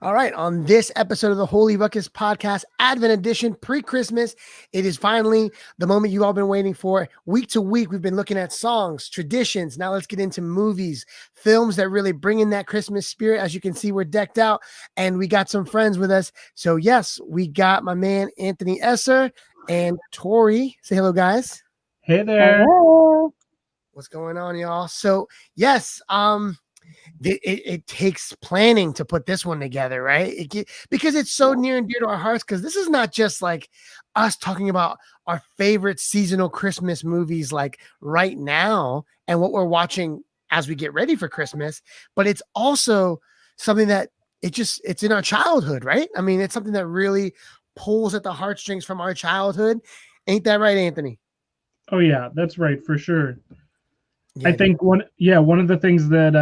All right, on this episode of the Holy Ruckus Podcast, Advent Edition, pre-Christmas, it is finally the moment you all been waiting for. Week to week, we've been looking at songs, traditions. Now let's get into movies, films that really bring in that Christmas spirit. As you can see, we're decked out, and we got some friends with us. So yes, we got my man Anthony Esser and Tori. Say hello, guys. Hey there. Hello. What's going on, y'all? So yes, it takes planning to put this one together, right? Because it's so near and dear to our hearts, because this is not just like us talking about our favorite seasonal Christmas movies like right now and what we're watching as we get ready for Christmas, but it's also something that it's in our childhood, right? I mean, it's something that really pulls at the heartstrings from our childhood. Ain't that right, Anthony? Oh yeah, that's right for sure. Yeah, I think one of the things that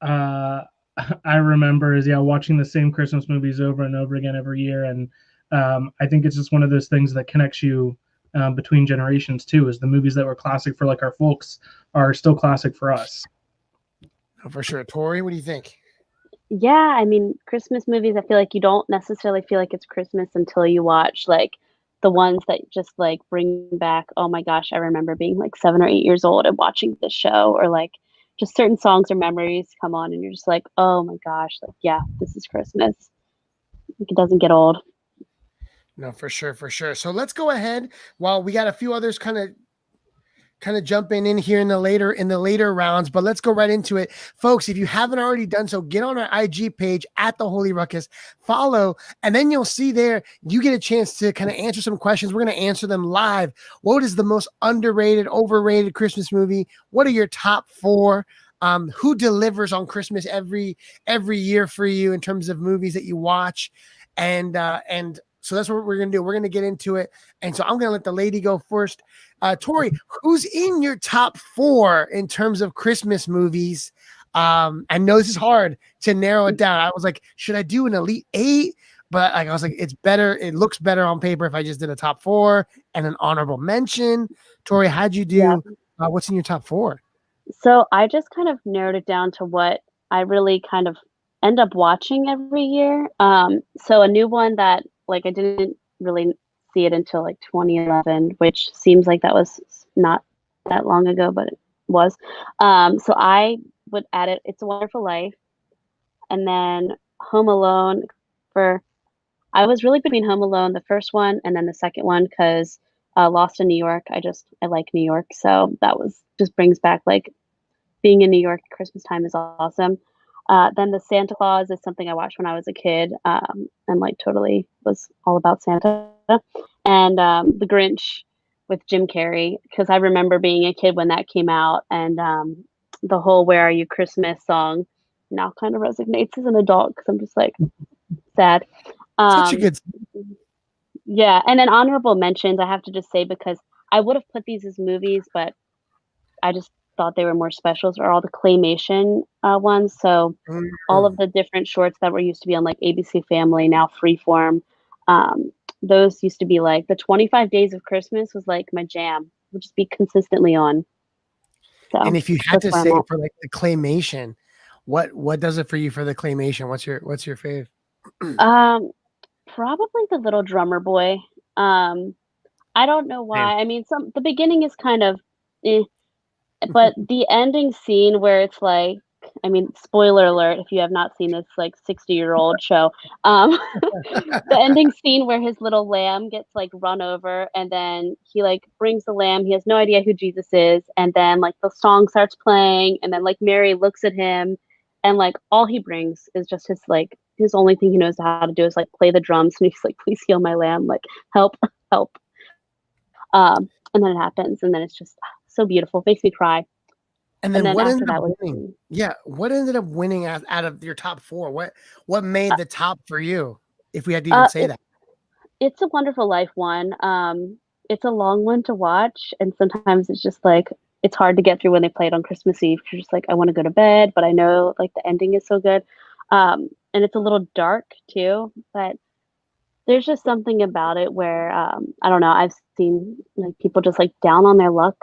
I remember is watching the same Christmas movies over and over again every year, and I think it's just one of those things that connects you between generations too. Is the movies that were classic for like our folks are still classic for us. for sure. Tori, what do you think? Yeah, I mean, Christmas movies, I feel like you don't necessarily feel like it's Christmas until you watch like the ones that just like bring back, oh my gosh, I remember being like 7 or 8 years old and watching this show, or like just certain songs or memories come on and you're just like, oh my gosh, like, yeah, this is Christmas. Like, it doesn't get old. No, for sure, for sure. So let's go ahead while we got a few others kind of jumping in here in the later rounds, but let's go right into it. Folks, if you haven't already done so, get on our IG page at the Holy Ruckus, follow, and then you'll see there you get a chance to kind of answer some questions. We're going to answer them live. What is the most underrated, overrated Christmas movie? What are your top four? Who delivers on Christmas every year for you in terms of movies that you watch? And so that's what we're going to do. We're going to get into it. And so I'm going to let the lady go first. Tori, who's in your top four in terms of Christmas movies? I know this is hard to narrow it down. I was like, should I do an elite eight? But like, I was like, it's better. It looks better on paper if I just did a top four and an honorable mention. Tori, how'd you do? Yeah. What's in your top four? So I just kind of narrowed it down to what I really kind of end up watching every year. So a new one that like I didn't really see it until like 2011, which seems like that was not that long ago, but it was. So I would add it. It's a Wonderful Life, and then Home Alone. For I was really between Home Alone, the first one, and then the second one because Lost in New York. I like New York, so that was just brings back like being in New York at Christmas time is awesome. Then the Santa Claus is something I watched when I was a kid, and like totally was all about Santa. And the Grinch with Jim Carrey, because I remember being a kid when that came out, and the whole "Where Are You Christmas" song now kind of resonates as an adult because I'm just like sad. Such a Um, good. yeah, and then honorable mentions I have to just say because I would have put these as movies, but I just thought they were more specials are all the claymation ones. So all of the different shorts that were used to be on like ABC Family, now Freeform. Those used to be like the 25 Days of Christmas was like my jam. Would just be consistently on. So And if you had to that's where say I'm at. for like the claymation, what does it for you for the claymation? What's your fave? Um, Probably the little drummer boy. Um, I don't know Same. why. I mean, the beginning is kind of, eh, but the ending scene where it's like, I mean, spoiler alert if you have not seen this like 60-year-old show. The ending scene where his little lamb gets like run over and then he like brings the lamb. He has no idea who Jesus is, and then like the song starts playing and then like Mary looks at him and like all he brings is just his only thing he knows how to do is like play the drums, and he's like, please heal my lamb, like help, help. And then it happens, and then it's just so beautiful, makes me cry. And And then then what after ended up that was winning? Yeah, what ended up winning out of your top four? What made uh, the top for you? If we had to even say that. it's a Wonderful Life one. It's a long one to watch, and sometimes it's just like it's hard to get through when they play it on Christmas Eve. You're just like, I want to go to bed, but I know like the ending is so good. And it's a little dark too, but there's just something about it where I don't know. I've seen like people just like down on their luck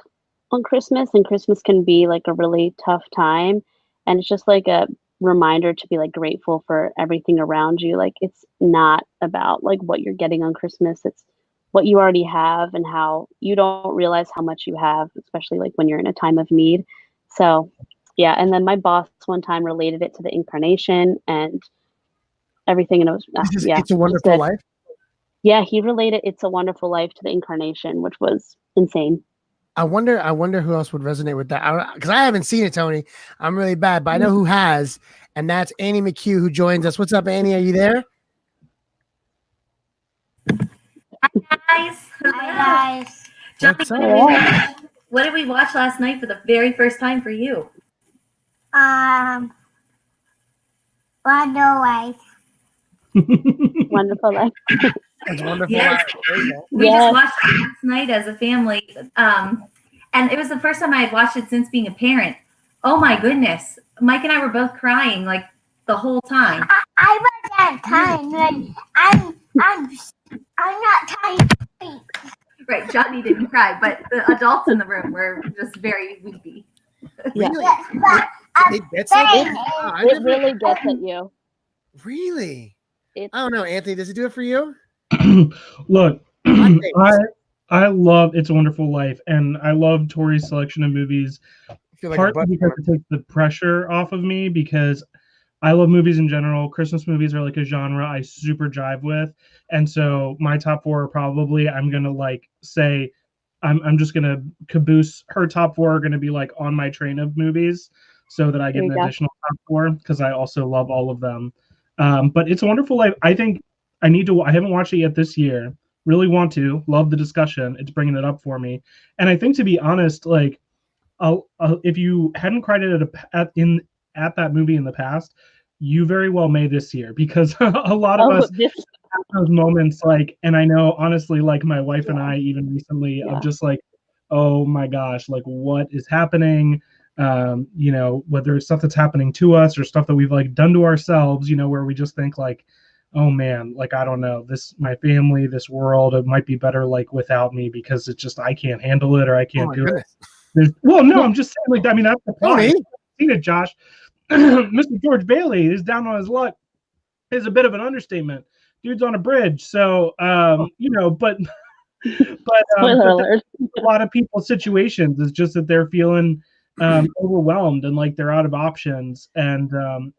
on Christmas, and Christmas can be like a really tough time, and it's just like a reminder to be like grateful for everything around you. Like it's not about like what you're getting on Christmas. It's what you already have and how you don't realize how much you have, especially like when you're in a time of need. So yeah, and then my boss one time related it to the incarnation and everything, and it was This is yeah, It's a it was Wonderful good. Life. Yeah, he related It's a Wonderful Life to the incarnation, which was insane. I wonder who else would resonate with that. Because I haven't seen it, Tony. I'm really bad, but I know who has, and that's Annie McHugh, who joins us. What's up, Annie? Are you there? Guys. Hi guys. Johnny, What's what did we watch last night for the very first time for you? Wonder Life. Wonderful Life. It's Wonderful Yes. Life. There you go. We Yes. just watched it last night as a family, and it was the first time I had watched it since being a parent. Oh my goodness, Mike and I were both crying like the whole time. I was at time when I'm not trying. Right, Johnny didn't cry, but the adults in the room were just very weepy. Yeah. Really? But It gets like saying that? Wow, I It never- really gets at you. Really? It's I don't know, Anthony. Does it do it for you? Look, Hot takes. I love It's a Wonderful Life, and I love Tori's selection of movies. I feel like a Partly butt because it takes the pressure off of me, because I love movies in general. Christmas movies are like a genre I super jive with, and so my top four are probably, I'm gonna like say, I'm just gonna caboose her top four are gonna be like on my train of movies, so that I get There an you go. additional top four, because I also love all of them. But It's a Wonderful Life, I think I haven't watched it yet this year. Really want to. Love the discussion. It's bringing it up for me, and I think, to be honest, like, if you hadn't cried at that movie in the past, you very well may this year, because a lot of us this have those moments, like, and I know honestly, like my wife and I even recently, Yeah. of just like, oh my gosh, like what is happening? Whether it's stuff that's happening to us or stuff that we've like done to ourselves, where we just think like, oh man, like I don't know, my family, this world, it might be better like without me, because it's just I can't handle it, or I Oh can't my do it. goodness. Well, no, I'm just saying, like, I mean, that's the plot. Tony? You've seen it, Josh. Mr. George Bailey is down on his luck is a bit of an understatement. Dude's on a bridge, so but spoiler alert. a lot of people's situations is just that they're feeling overwhelmed, and like they're out of options, and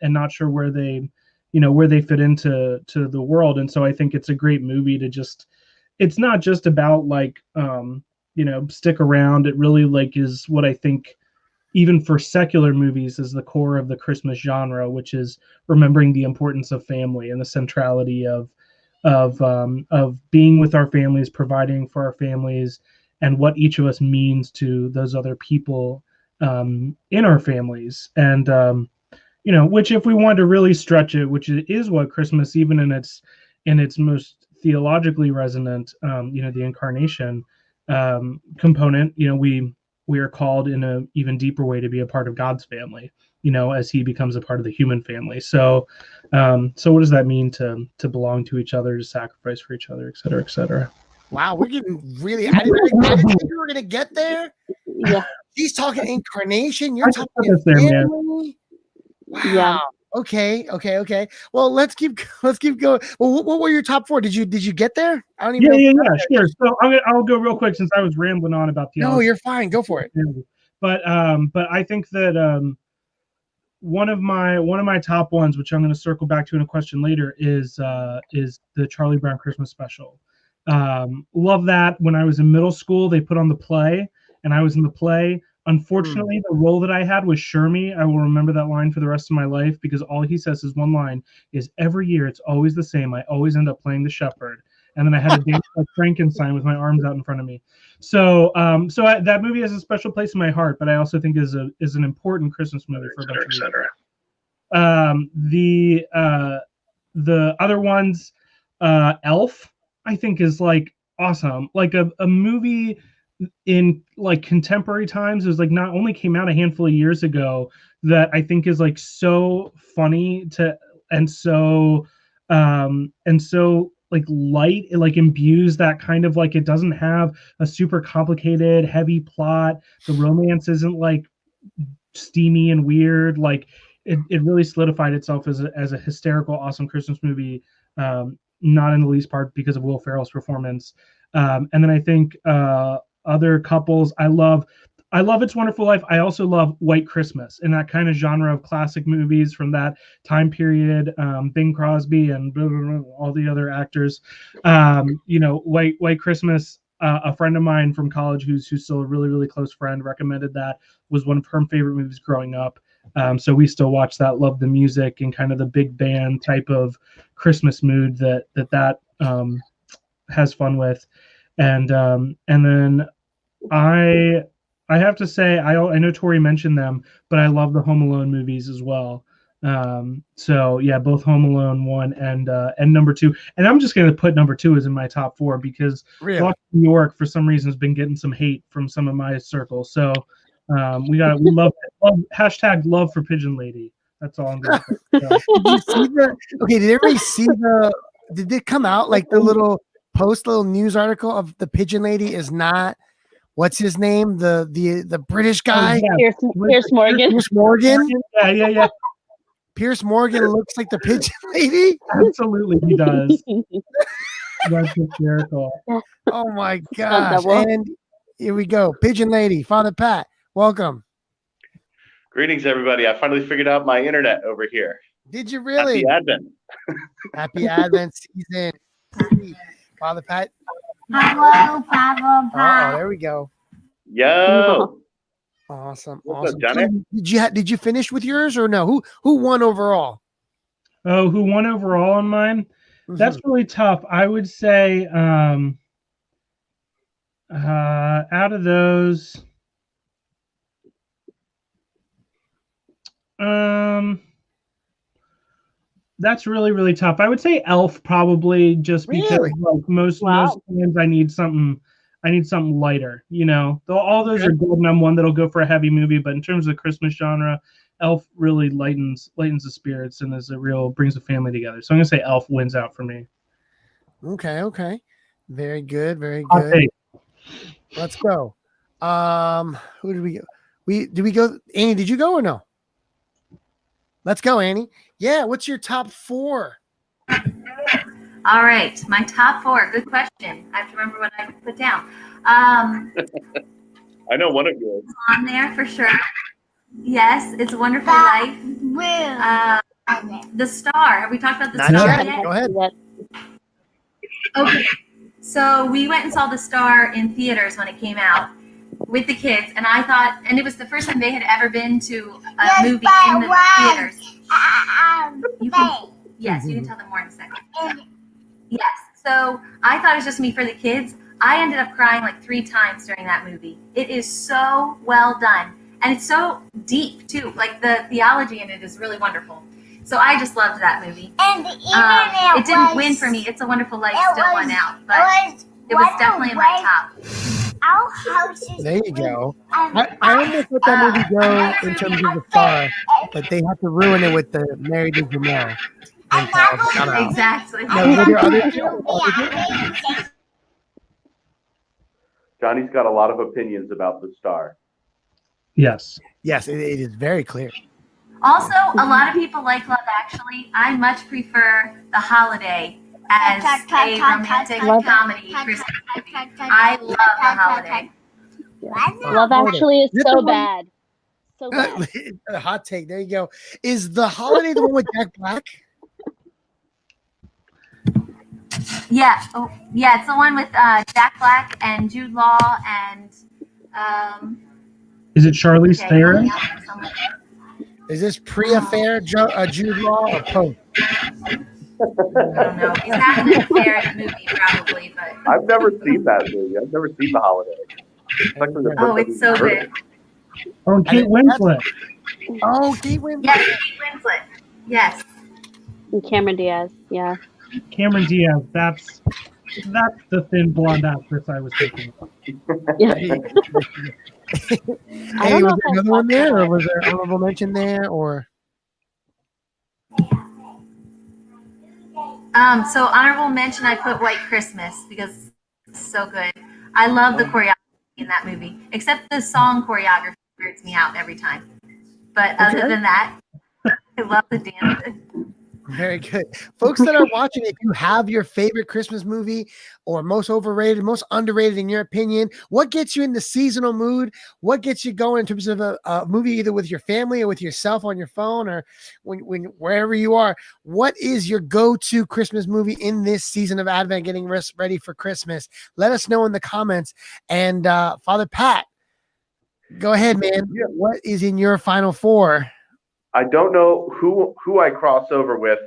not sure where they fit into the world. And so I think it's a great movie to just, it's not just about like stick around. It really like is what I think, even for secular movies, is the core of the Christmas genre, which is remembering the importance of family and the centrality of being with our families, providing for our families, and what each of us means to those other people in our families. And which, if we want to really stretch it, which is what Christmas, even in its most theologically resonant, the incarnation component, we are called in a even deeper way to be a part of God's family, as he becomes a part of the human family. So what does that mean to belong to each other, to sacrifice for each other, et cetera, et cetera? Wow, we're getting really. I didn't think we were gonna get there. Yeah. He's talking incarnation. You're I talking put this there, man. family. Wow. Yeah. Okay. Well, let's keep going. Well, what were your top four? Did you get there? I don't even know. Yeah, sure. So I'll go real quick, since I was rambling on about theology. No, you're fine. Go for it. But I think that one of my top ones, which I'm going to circle back to in a question later, is the Charlie Brown Christmas special. Love that. When I was in middle school, they put on the play, and I was in the play. Unfortunately, the role that I had was Shermie. I will remember that line for the rest of my life, because all he says is one line, is every year it's always the same. I always end up playing the shepherd. And then I had to dance like Frankenstein with my arms out in front of me. So that movie has a special place in my heart, but I also think is an important Christmas movie for a bunch of reasons. The other ones, Elf, I think is like awesome. Like a movie in like contemporary times, is like not only came out a handful of years ago, that I think is like so funny and so like light. It like imbues that kind of like, it doesn't have a super complicated heavy plot. The romance isn't like steamy and weird. Like it really solidified itself as a hysterical, awesome Christmas movie. Not in the least part because of Will Ferrell's performance. And then I think other couples, I love It's Wonderful Life. I also love White Christmas and that kind of genre of classic movies from that time period. Bing Crosby and blah, blah, blah, all the other actors. White Christmas. A friend of mine from college who's still a really, really close friend recommended that. Was one of her favorite movies growing up. So we still watch that, love the music and kind of the big band type of Christmas mood that has fun with. And then I have to say, I know Tori mentioned them, but I love the Home Alone movies as well. So yeah, both Home Alone 1 and number 2. And I'm just going to put number 2 as in my top 4 because Really? New York for some reason has been getting some hate from some of my circles. So we love hashtag love for Pigeon Lady. That's all I'm going to say. So. Did everybody see did it come out like the little news article of the Pigeon Lady is not, what's his name? The British guy? Oh, yeah. Pierce Morgan. Pierce Morgan? Yeah. Pierce Morgan looks like the Pigeon Lady? Absolutely, he does. That's hysterical. Oh my gosh. And here we go. Pigeon Lady, Father Pat, welcome. Greetings, everybody. I finally figured out my internet over here. Did you really? Happy Advent. Happy Advent season. Father Pat. Hello, Papa. Oh, there we go. Yo. Awesome. What's Awesome. up, Johnny? Did you finish with yours or no? Who won overall? Oh, who won overall on mine? That's really tough. I would say out of those, that's really, really tough. I would say Elf probably just because like most times I need something lighter, all those are good and I'm one that'll go for a heavy movie, but in terms of the Christmas genre, Elf really lightens the spirits and brings the family together. So I'm gonna say Elf wins out for me. Okay. Very good. Okay. Let's go. Who did we go? Did we go? Annie, did you go or no? Let's go, Annie. Yeah, what's your top 4? All right, my top 4. Good question. I have to remember what I put down. I know one of yours. On there for sure. Yes, It's a Wonderful Life. The Star. Have we talked about the Star yet? Go ahead. Okay. So we went and saw The Star in theaters when it came out with the kids, and I thought, and it was the first time they had ever been to a movie in the theaters. Yes, you can tell them more in a second. Yes. So I thought it was just me for the kids. I ended up crying like 3 times during that movie. It is so well done. And it's so deep too. Like the theology in it is really wonderful. So I just loved that movie. And it didn't win for me. It's a Wonderful Life still won out, but it was definitely in my top. Our house is there you go. I almost let that movie go in terms of The Star, but they have to ruin it with the Married as You Know. Exactly. No, were there other two? Johnny's got a lot of opinions about The Star. Yes, it is very clear. Also, a lot of people like Love Actually. I much prefer The Holiday as a romantic comedy Christmas movie. I love The Holiday. Love Actually is so bad. So bad. A hot take. There you go. Is The Holiday the one with Jack Black? Yeah. Oh, yeah. It's the one with Jack Black and Jude Law and. Is it Charlize Theron? Is this pre-affair Jude Law or post? I don't know. He's having an affair in the movie, probably, but. I've never seen that movie. I've never seen The Holiday. Oh, it's so good. Oh, Kate Winslet. Oh, Kate Winslet. Yes, Kate Winslet. Yes. And Cameron Diaz. Yeah. Cameron Diaz. That's the thin blonde actress I was thinking of. Yeah. Hey, was there another one there, or was there honorable mention there, or? So honorable mention, I put White Christmas because it's so good. I love the choreography in that movie, except the song choreography weirds me out every time. But other than that, I love the dances. Very good. Folks that are watching, if you have your favorite Christmas movie or most overrated, most underrated in your opinion, what gets you in the seasonal mood? What gets you going in terms of a movie, either with your family or with yourself on your phone or when wherever you are? What is your go-to Christmas movie in this season of Advent, getting ready for Christmas? Let us know in the comments. And Father Pat, go ahead, man. Yeah. What is in your final four? I don't know who I cross over with,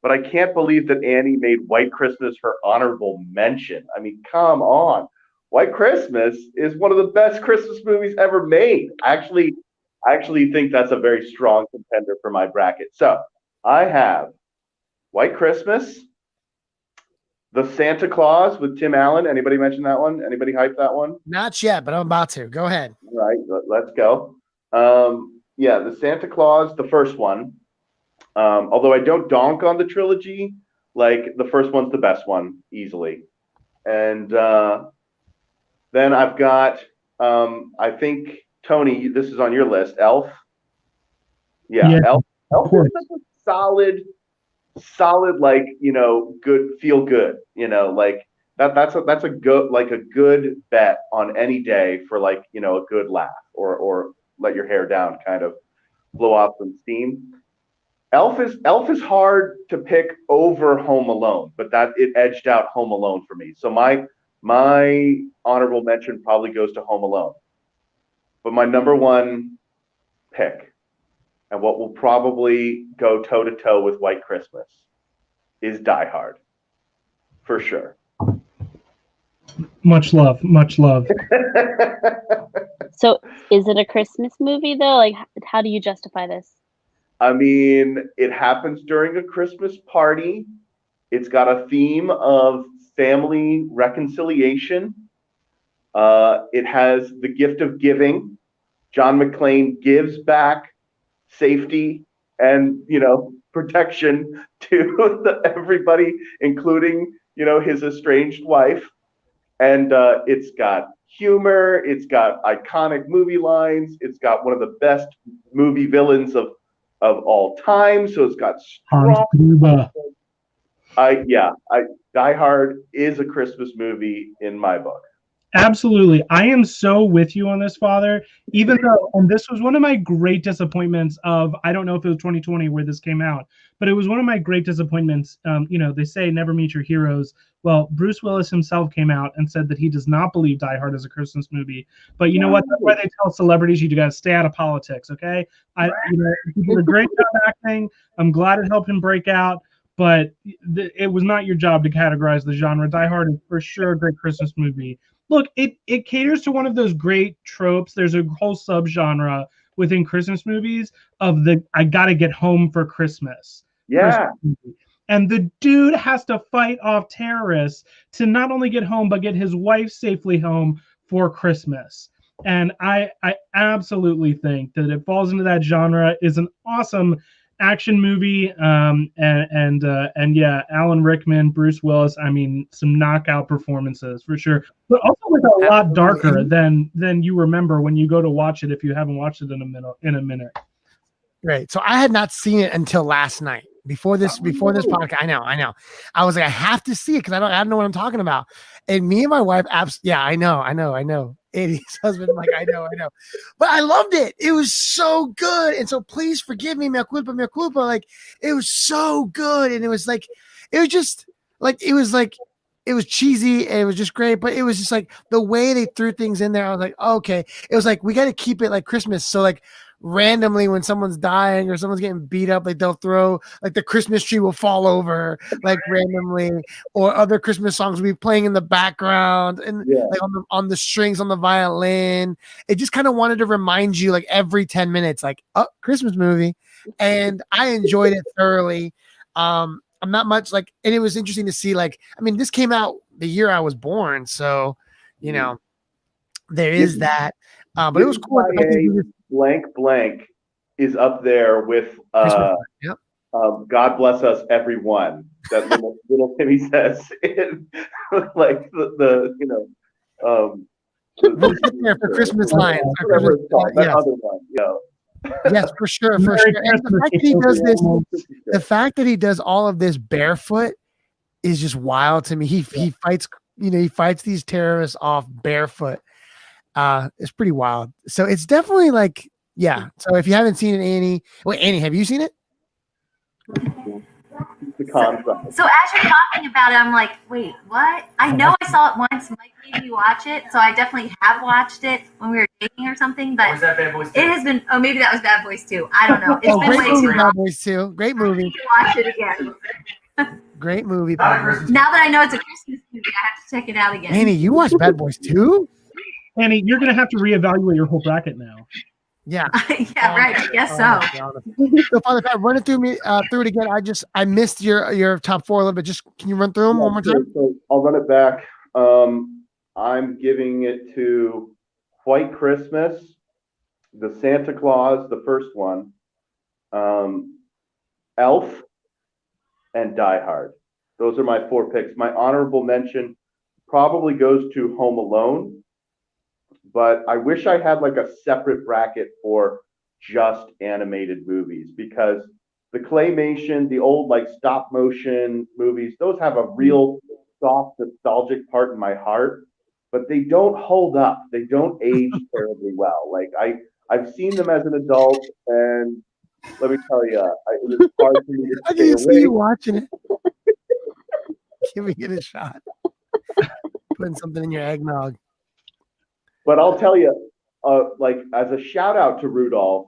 but I can't believe that Annie made White Christmas her honorable mention. I mean, come on. White Christmas is one of the best Christmas movies ever made. I actually think that's a very strong contender for my bracket. So I have White Christmas, The Santa Claus with Tim Allen. Anybody mention that one? Anybody hype that one? Not yet, but I'm about to. Go ahead. All right, let's go. Yeah, the Santa Claus, the first one. Although I don't donk on the trilogy, like the first one's the best one, easily. And then I've got, I think, Tony, this is on your list, Elf. Yeah. Elf is like a solid, like, good, feel good, like that's a good, like a good bet on any day for, like, a good laugh or let your hair down, kind of blow off some steam. Elf is hard to pick over Home Alone, but that it edged out Home Alone for me. So my honorable mention probably goes to Home Alone. But my number one pick, and what will probably go toe to toe with White Christmas, is Die Hard, for sure. Much love, much love. So is it a Christmas movie though? Like, how do you justify this? I mean, it happens during a Christmas party. It's got a theme of family reconciliation. It has the gift of giving. John McClane gives back safety and, protection to everybody, including, his estranged wife. And it's got humor. It's got iconic movie lines. It's got one of the best movie villains of all time. So it's got strong. Die Hard is a Christmas movie in my book. Absolutely. I am so with you on this, Father. Even though, and this was one of my great disappointments of, I don't know if it was 2020 where this came out, but it was one of my great disappointments. They say never meet your heroes. Well, Bruce Willis himself came out and said that he does not believe Die Hard is a Christmas movie. But you know what? That's why they tell celebrities you got to stay out of politics, okay? He did a great job acting. I'm glad it helped him break out. But it was not your job to categorize the genre. Die Hard is for sure a great Christmas movie. Look, it caters to one of those great tropes. There's a whole subgenre within Christmas movies of the I gotta get home for Christmas. Yeah. Christmas and the dude has to fight off terrorists to not only get home, but get his wife safely home for Christmas. And I absolutely think that it falls into that genre, is an awesome action movie, and yeah, Alan Rickman, Bruce Willis. I mean, some knockout performances for sure, but also like a lot darker than you remember when you go to watch it if you haven't watched it in a minute. Right. So I had not seen it until last night. Before this podcast. I know. I was like, I have to see it because I don't know what I'm talking about. And me and my wife, I know. Eddie's husband, I'm like, I know. But I loved it. It was so good. And so please forgive me, mea culpa. Like, it was so good. And it was cheesy and it was just great, but it was just like the way they threw things in there. I was like, okay. It was like, we got to keep it like Christmas. So like randomly when someone's dying or someone's getting beat up, like they'll throw, like the Christmas tree will fall over like randomly, or other Christmas songs will be playing in the background and like on the strings on the violin. It just kind of wanted to remind you like every 10 minutes, like, oh, Christmas movie. And I enjoyed it thoroughly. I'm not much like, and it was interesting to see, like, I mean, this came out the year I was born, so there is that. But it was cool. Blank is up there with God Bless Us Everyone. That little Timmy says, like we'll sit there for Christmas lines. That other one, Yes, for sure, for Merry sure. And the Christmas, fact that he does this, Utopia. the fact that he does all of this barefoot is just wild to me. He fights, he fights these terrorists off barefoot. It's pretty wild. So it's definitely like, yeah. So if you haven't seen it, Annie, have you seen it? The concept. So as you're talking about it, I'm like, wait, what? I know I saw it once. Mike made me watch it, so I definitely have watched it when we were dating or something. But Was that Bad Boys 2? it has been. Oh, maybe that was Bad Boys 2. I don't know. It's been Great way movie, too Bad long. Boys 2. Great I movie. need to watch it again. Great movie. Not a Bad Boys. Christmas Now that I know it's a Christmas movie, I have to check it out again. Annie, you watched Bad Boys 2? Annie, you're gonna have to reevaluate your whole bracket now. Yeah. Yeah, right. I guess so. So, Father Pat, run it through it again. I missed your top four a little bit. Just can you run through them one more time? So I'll run it back. I'm giving it to White Christmas, the Santa Claus, the first one, Elf, and Die Hard. Those are my four picks. My honorable mention probably goes to Home Alone, but I wish I had like a separate bracket for just animated movies, because the claymation, the old like stop motion movies, those have a real soft nostalgic part in my heart, but they don't hold up. They don't age terribly well. Like I've seen them as an adult, and let me tell you, it was hard for me to I stay can see away. you watching it. Giving it a shot. Putting something in your eggnog. But I'll tell you, like as a shout out to Rudolph,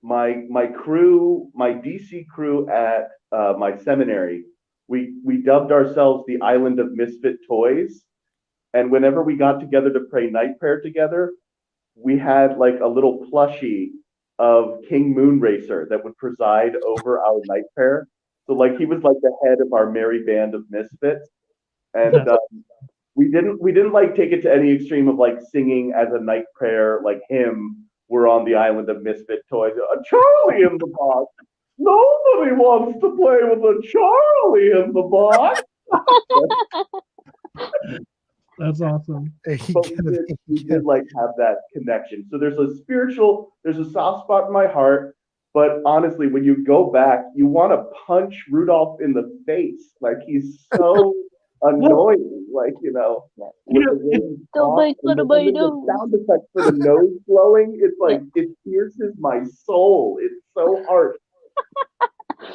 my crew, my DC crew at my seminary, we dubbed ourselves the Island of Misfit Toys. And whenever we got together to pray night prayer together, we had like a little plushie of King Moonracer that would preside over our night prayer. So like he was like the head of our merry band of misfits. And we didn't like take it to any extreme of like singing as a night prayer like hymn. We're on the Island of Misfit Toys. Charlie in the box. Nobody wants to play with a Charlie in the box. That's awesome. But we did like have that connection. So there's a soft spot in my heart. But honestly, when you go back, you want to punch Rudolph in the face. Like he's so annoying. Like, the sound effect for the nose blowing, it's like it pierces my soul. It's so hard.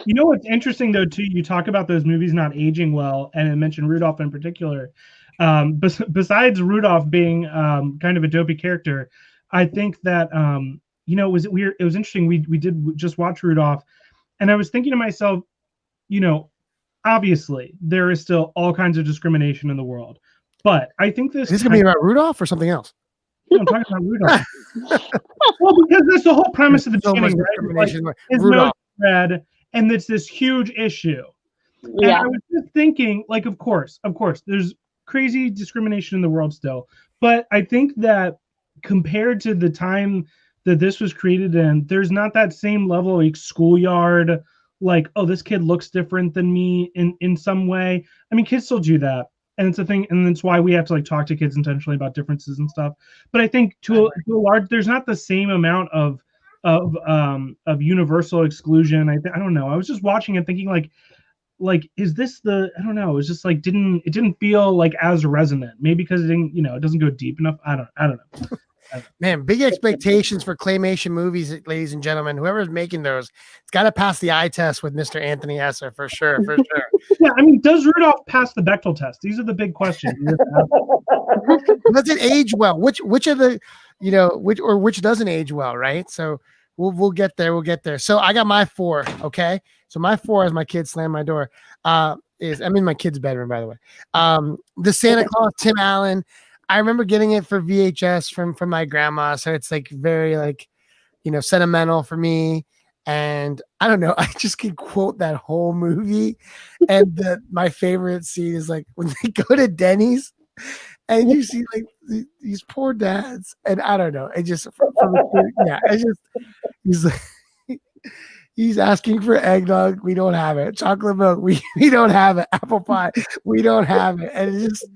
You know what's interesting though too? You talk about those movies not aging well, and I mentioned Rudolph in particular. Besides Rudolph being kind of a dopey character, I think that it was weird. It was interesting. We did just watch Rudolph, and I was thinking to myself, obviously there is still all kinds of discrimination in the world, but I think this is gonna be about Rudolph or something else. I'm talking about Rudolph. Well, because that's the whole premise of the beginning, right? Like, his nose is red, and it's this huge issue. Yeah. And I was just thinking, like, of course, there's crazy discrimination in the world still, but I think that compared to the time that this was created in, there's not that same level of like schoolyard, like, oh, this kid looks different than me in some way. I mean, kids still do that, and it's a thing, and it's why we have to like talk to kids intentionally about differences and stuff. But I think to a large, there's not the same amount of universal exclusion. I don't know. I was just watching and thinking like is this the, I don't know, it was just like it didn't feel like as resonant, maybe because it didn't, it doesn't go deep enough. I don't know. Man, big expectations for claymation movies, ladies and gentlemen. Whoever's making those, it's got to pass the eye test with Mr. Anthony Esser for sure. Yeah, I mean, does Rudolph pass the Bechdel test? These are the big questions. Does it age well? Which of the, which doesn't age well, right? So we'll get there. We'll get there. So I got my four. Okay, so my four, as my kids slam my door, I'm in my kid's bedroom, by the way. The Santa Claus, Tim Allen. I remember getting it for VHS from my grandma, so it's like very like, sentimental for me. And I don't know, I just can quote that whole movie. And my favorite scene is like when they go to Denny's, and you see like these poor dads, and I don't know, it just he's asking for eggnog, we don't have it. Chocolate milk, we don't have it. Apple pie, we don't have it. And it's just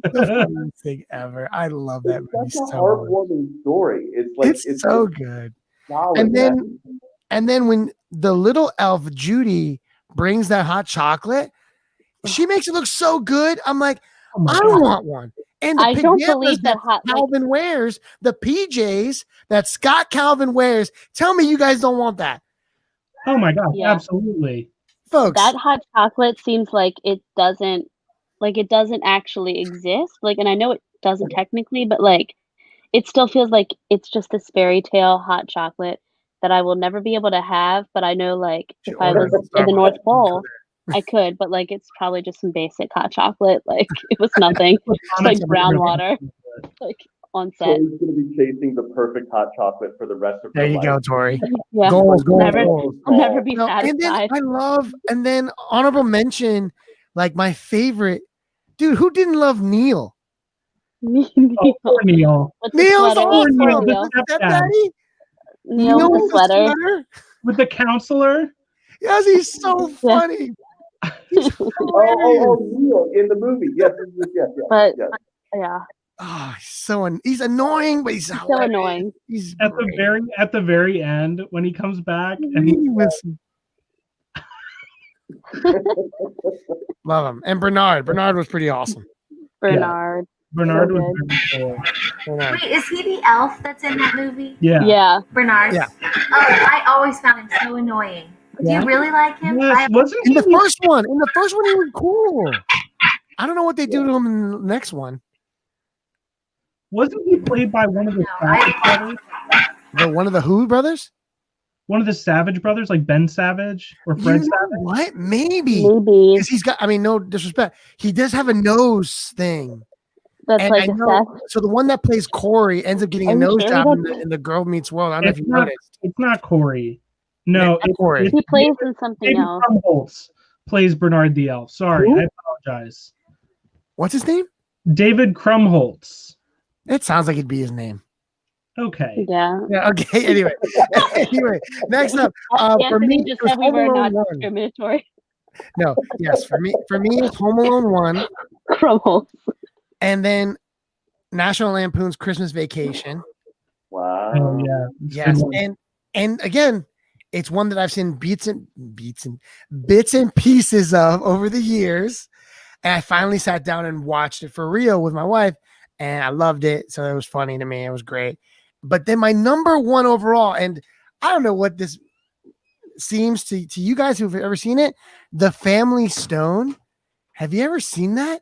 the funniest thing ever. I love that movie. That's a heartwarming story. It's so good. solid, And then man. and then when the little elf Judy brings that hot chocolate, she makes it look so good. I'm like, Oh my I God. want one. And the I don't pajamas believe that hot. Like, Calvin wears, the PJs that Scott Calvin wears. Tell me you guys don't want that, Oh my God. Yeah. Absolutely. folks. that hot chocolate seems like it doesn't actually exist. Like, and I know it doesn't technically, but like, it still feels like it's just this fairy tale hot chocolate that I will never be able to have. But I know, like, Should if I order was it at in the Starbucks. North Pole, I could. But like, it's probably just some basic hot chocolate. Like, it was nothing. It's like brown water, like on set. Tori's gonna be chasing the perfect hot chocolate for the rest of her There you life. go, Tori. Yeah, Goals, never, goals. I'll never be No, and then satisfied. and then honorable mention, like my favorite dude. Who didn't love Neil? Oh, poor Neil. With the Neil's sweater. awesome. Neil, Poor the Neil. stepdad. Neil with the sweater. With the counselor. Yes, he's so Yeah. funny. He's Oh, Neil in the movie. Yes. But yes. yeah, oh, he's annoying, but he's so hilarious. annoying. He's At great. the very end when he comes back and he Listen. Love him. And Bernard was pretty awesome. Bernard. Bernard So was good. very cool. Bernard. Wait, is he the elf that's in that movie? Yeah. Yeah. Bernard? Yeah. Oh, I always found him so annoying. Do Yeah. you really like him? Yes, wasn't In he? the first one, he was cool. I don't know what they do to him in the next one. Wasn't he played by one of the No, Savage brothers? One of the Who brothers? One of the Savage brothers, like Ben Savage or You Fred know Savage? what? Maybe. Maybe Because he's got, I mean, no disrespect. He does have a nose thing. that's And like I a know, Seth. so the one that plays Corey ends up getting a Are you nose sure job he in doesn't- the Girl Meets World. I don't know if you noticed. It's not Corey. No, It's Corey. He plays in something David else. Krumholtz plays Bernard the Elf. Sorry, Who? I apologize. What's his name? David Krumholtz. It sounds like it'd be his name. Okay. Yeah. Yeah. Okay. Anyway. Next up, for Anthony me, just it was said we Home were Alone not 1. discriminatory. No. Yes. For me, it's Home Alone 1, Crumble. and then National Lampoon's Christmas Vacation. Wow. Oh yeah. It's a Yes, good one. and again, it's one that I've seen bits and pieces of over the years, and I finally sat down and watched it for real with my wife, and I loved it. So it was funny to me. It was great. But then my number one overall, and I don't know what this seems to you guys who've ever seen it, The Family Stone. Have you ever seen that?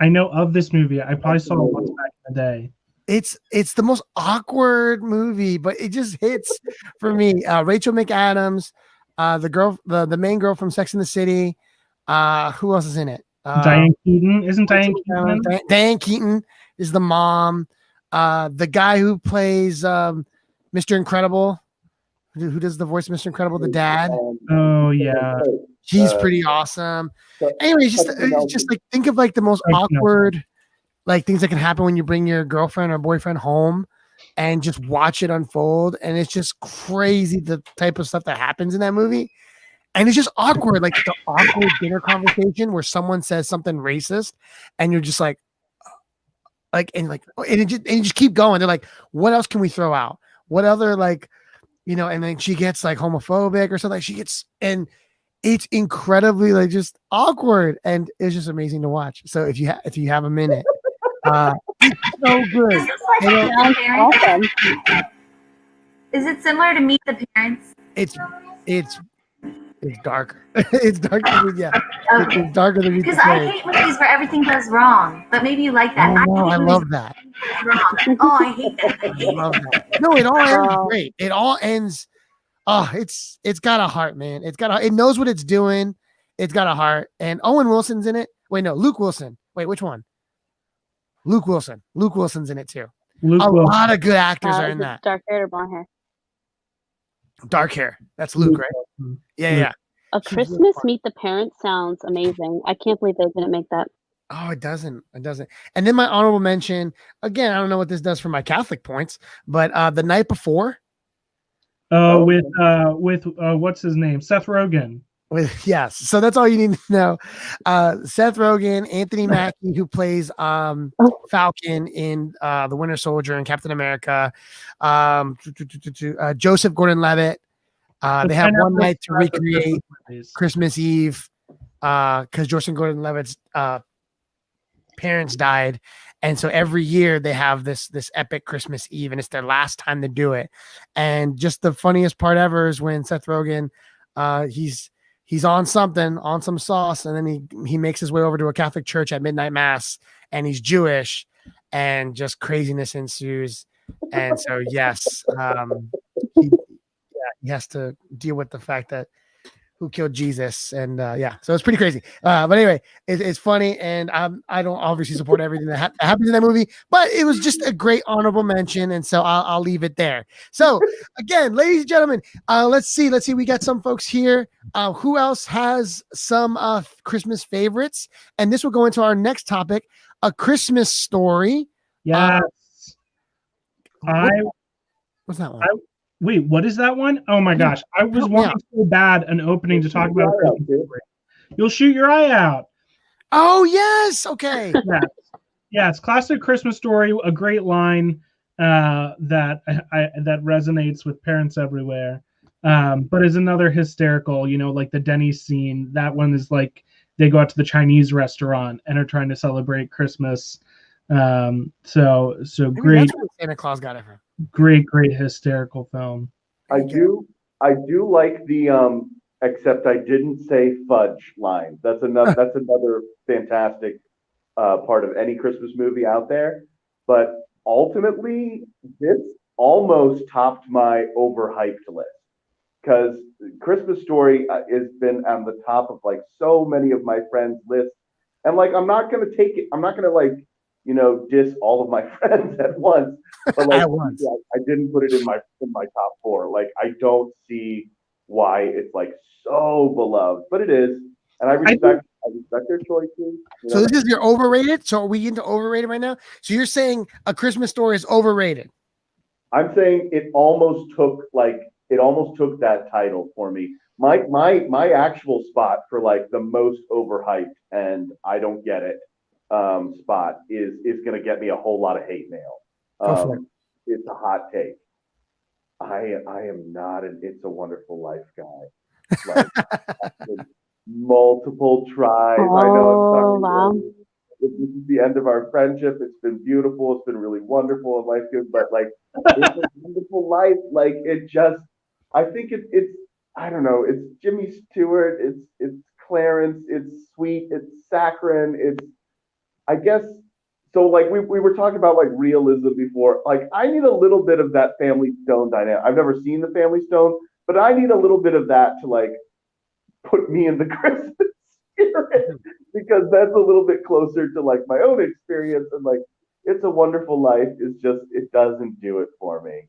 I know of this movie. I probably saw it once back in the day. It's the most awkward movie, but it just hits for me. Rachel McAdams, the main girl from Sex and the City. Who else is in it? Diane Keaton. Isn't Diane Keaton? in it? Diane Keaton is the mom. The guy who plays Mr. Incredible, who does the voice of Mr. Incredible, the dad. Oh yeah. He's pretty awesome. Anyway, it's just like think of like the most awkward like things that can happen when you bring your girlfriend or boyfriend home and just watch it unfold. And it's just crazy the type of stuff that happens in that movie. And it's just awkward, like the awkward dinner conversation where someone says something racist and you're just like and you just keep going. They're like, what else can we throw out? What other and then she gets like homophobic or something. She gets, and it's incredibly like just awkward, and it's just amazing to watch. So if you have a minute, it's so good. Is this like Meet the Parents? Awesome. Is it similar to Meet the Parents? It's darker. It's darker. Yeah, Okay. it's darker than Because I hate movies where everything goes wrong, but maybe you like that. Oh, hate I movies love that. where everything goes wrong. Oh, I hate that. I love that. No, it all ends great. It all ends. Oh, it's got a heart, man. It knows what it's doing. It's got a heart. And Owen Wilson's in it. Wait, no, Luke Wilson. Wait, which one? Luke Wilson. Luke Wilson's in it too. Luke A Wilson. lot of good actors are Is in it that. dark hair or blonde hair? Dark hair. That's Luke, right? Wilson. Yeah, yeah. A She's really Christmas fun. Meet the Parents sounds amazing. I can't believe they didn't make that. Oh, it doesn't. It doesn't. And then my honorable mention, again, I don't know what this does for my Catholic points, but The Night Before. With what's his name? Seth Rogen. Yes, so that's all you need to know. Seth Rogen, Anthony Mackie, who plays Falcon in The Winter Soldier and Captain America, Joseph Gordon-Levitt. They have one night to recreate Christmas Eve because Joseph Gordon-Levitt's parents died, and so every year they have this epic Christmas Eve, and it's their last time to do it. And just the funniest part ever is when Seth Rogen, he's on some sauce, and then he makes his way over to a Catholic church at midnight mass, and he's Jewish, and just craziness ensues. And so yes, he has to deal with the fact that who killed Jesus, and so it's pretty crazy. But anyway, it's funny, and I don't obviously support everything that happens in that movie, but it was just a great honorable mention, and so I'll leave it there. So again, ladies and gentlemen, let's see, we got some folks here. Who else has some Christmas favorites? And this will go into our next topic: A Christmas Story. Yes, what's that one? Wait, what is that one? Oh my gosh. I was wanting so bad an opening to talk about a Christmas story. You'll shoot your eye out. Oh, yes. Okay. Yes, classic Christmas story, a great line that resonates with parents everywhere. But is another hysterical, like the Denny's scene. That one is like they go out to the Chinese restaurant and are trying to celebrate Christmas. So great. That's where Santa Claus got it from. Great hysterical film. I do like the except I didn't say fudge line. That's another fantastic part of any Christmas movie out there. But ultimately, this almost topped my overhyped list because Christmas Story has been on the top of like so many of my friends' lists, and like I'm not gonna diss all of my friends at once. But like, I didn't put it in my top four. Like, I don't see why it's like so beloved, but it is, and I respect their choices. So this is your overrated. So are we into overrated right now? So you're saying A Christmas Story is overrated? I'm saying it almost took that title for me. My actual spot for like the most overhyped and I don't get it spot is going to get me a whole lot of hate mail. It's a hot take. I am not an It's a Wonderful Life guy. Like, multiple tries. I know. I'm sorry. Wow. This is the end of our friendship. It's been beautiful. It's been really wonderful and life good. But like, It's a Wonderful Life. Like it just. I think it's. I don't know. It's Jimmy Stewart. It's Clarence. It's Sweet. It's saccharine. It's. I guess. So like we were talking about like realism before. Like I need a little bit of that Family Stone dynamic. I've never seen the Family Stone, but I need a little bit of that to like put me in the Christmas spirit because that's a little bit closer to like my own experience, and like It's a Wonderful Life is just it doesn't do it for me.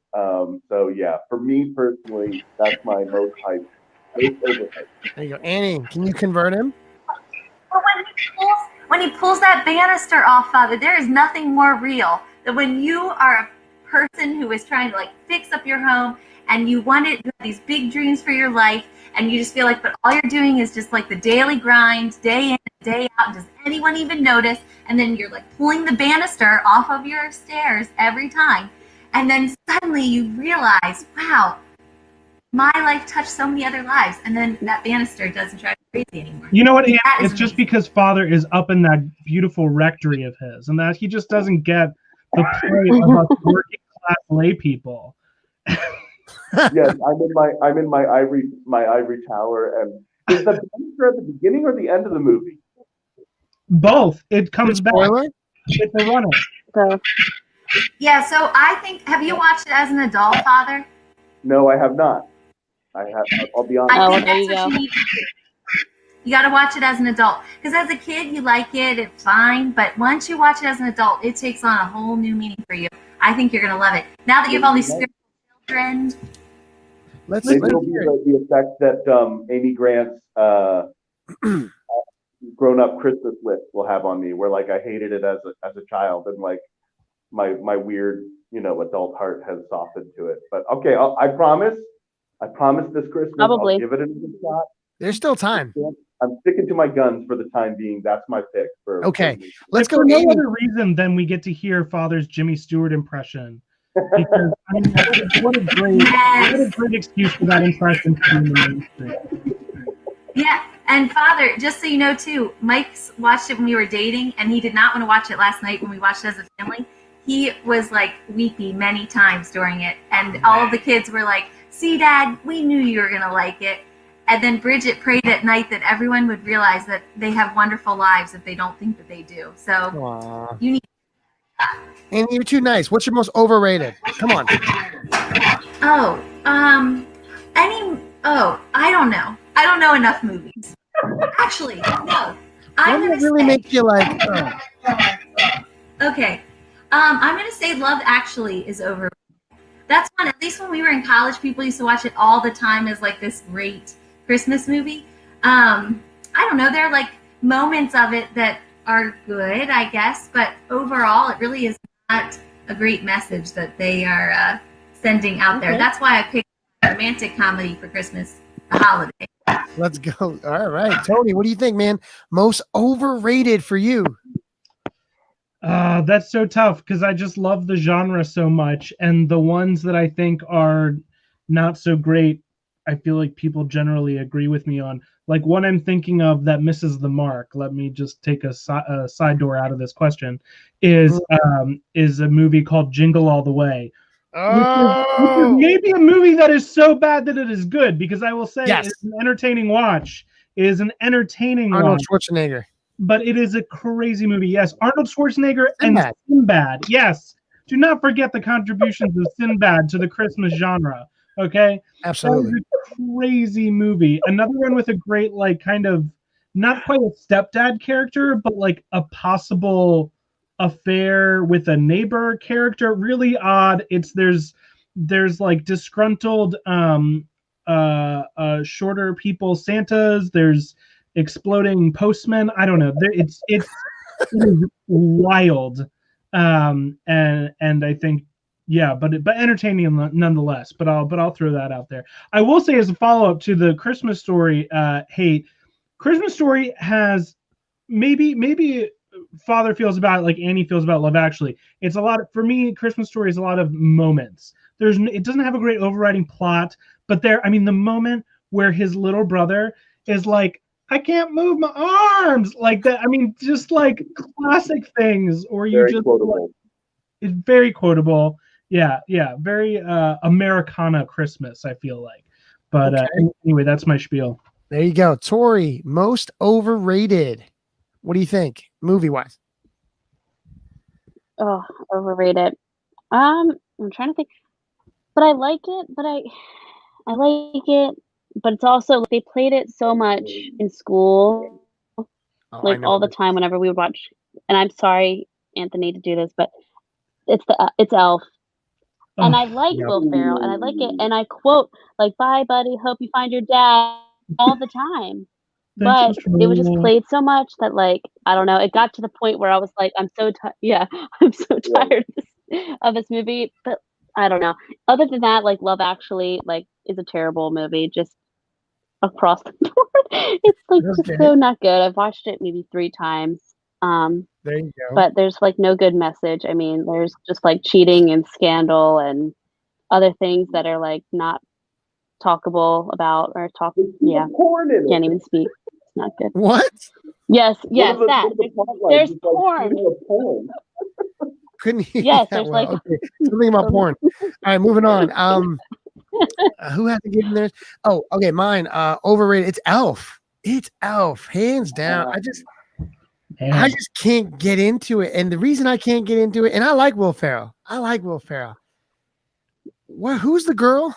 So yeah, for me personally, that's my most hype. There you go, Annie. Can you convert him? But when he pulls that banister off, Father, there is nothing more real than when you are a person who is trying to like fix up your home and you have these big dreams for your life, and you just feel like, but all you're doing is just like the daily grind, day in and day out. Does anyone even notice? And then you're like pulling the banister off of your stairs every time, and then suddenly you realize, wow, my life touched so many other lives, and then that banister doesn't drive you crazy anymore. You know what? It's just because Father is up in that beautiful rectory of his, and that he just doesn't get the play of us working class lay people. Yes, I'm in my ivory tower, and is the banister at the beginning or the end of the movie? Both. It comes back. It's a runner. So Yeah, so I think, have you watched it as an adult, Father? No, I have not. I'll be honest. Oh, I think there that's you what go. you need. You got to watch it as an adult, because as a kid you like it, it's fine. But once you watch it as an adult, it takes on a whole new meaning for you. I think you're gonna love it. Now that you have all these spiritual children. Maybe it'll be the effect that Amy Grant's grown-up Christmas list will have on me, where like I hated it as a child, and like my weird adult heart has softened to it. But okay, I promise this Christmas Probably. I'll give it another shot. There's still time. I'm sticking to my guns for the time being. That's my pick for. Okay, let's If go. for no Amy. other reason than we get to hear Father's Jimmy Stewart impression. Because I mean, what a great excuse for that impression to be in the mainstream. Yeah, and Father, just so you know too, Mike's watched it when we were dating, and he did not want to watch it last night when we watched it as a family. He was like weepy many times during it, and all of the kids were like, "See, Dad, we knew you were gonna like it." And then Bridget prayed at night that everyone would realize that they have wonderful lives if they don't think that they do. So Aww. you need. Amy, you're too nice. What's your most overrated? Come on. I don't know. I don't know enough movies. Actually, no. I'm One gonna that really say, makes you like, okay. I'm gonna say Love Actually is overrated. That's one. At least when we were in college, people used to watch it all the time as like this great Christmas movie. I don't know. There are like moments of it that are good, I guess, but overall, it really is not a great message that they are sending out there. That's why I picked a romantic comedy for Christmas, the holiday. let's go. All right. Tony, what do you think, man? Most overrated for you? That's so tough because I just love the genre so much, and the ones that I think are not so great, I feel like people generally agree with me on. Like one I'm thinking of that misses the mark. Let me just take a side door out of this question. Is a movie called Jingle All the Way, which is maybe a movie that is so bad that it is good, because I will say it's an entertaining watch. It is an entertaining Arnold watch. Schwarzenegger. But it is a crazy movie. Yes, Arnold Schwarzenegger and Sinbad. Yes, do not forget the contributions of Sinbad to the Christmas genre. Okay, absolutely, that is a crazy movie. Another one with a great, like, kind of not quite a stepdad character, but like a possible affair with a neighbor character. Really odd. There's like disgruntled shorter people Santas. There's exploding postmen. I don't know. It is wild, and I think but entertaining nonetheless. But I'll throw that out there. I will say as a follow up to the Christmas Story hate. Christmas Story has maybe Father feels about it like Annie feels about Love Actually. It's a lot for me. Christmas Story is a lot of moments. It doesn't have a great overriding plot, but the moment where his little brother is like, I can't move my arms like that. I mean, just like classic things, or you very just quotable. It's very quotable. Yeah, very Americana Christmas, I feel like. But anyway, that's my spiel. There you go. Tori, most overrated. What do you think, movie wise? Oh, overrated. I'm trying to think, but I like it. But I like it, but it's also they played it so much in school, like all the time whenever we would watch. And I'm sorry, Anthony, to do this, but it's Elf. And I like Will Ferrell, and I like it, and I quote like "Bye, buddy. Hope you find your dad" all the time. But it was just played so much that, like, I don't know. It got to the point where I was like, I'm so tired of this movie. But I don't know. Other than that, like Love Actually, like, is a terrible movie just across the board. It's like just so not good. I've watched it maybe 3 times. There you go. But there's like no good message. I mean, there's just like cheating and scandal and other things that are like not talkable about or can't even speak. It's not good. What? Yes, that. There's porn. Couldn't hear yes, that there's well. like Okay. Something about porn. All right, moving on. Who has to give him theirs? Oh, okay, mine. Overrated. It's Elf. It's Elf, hands down. I just can't get into it, and the reason I can't get into it, and I like Will Ferrell. What? Who's the girl?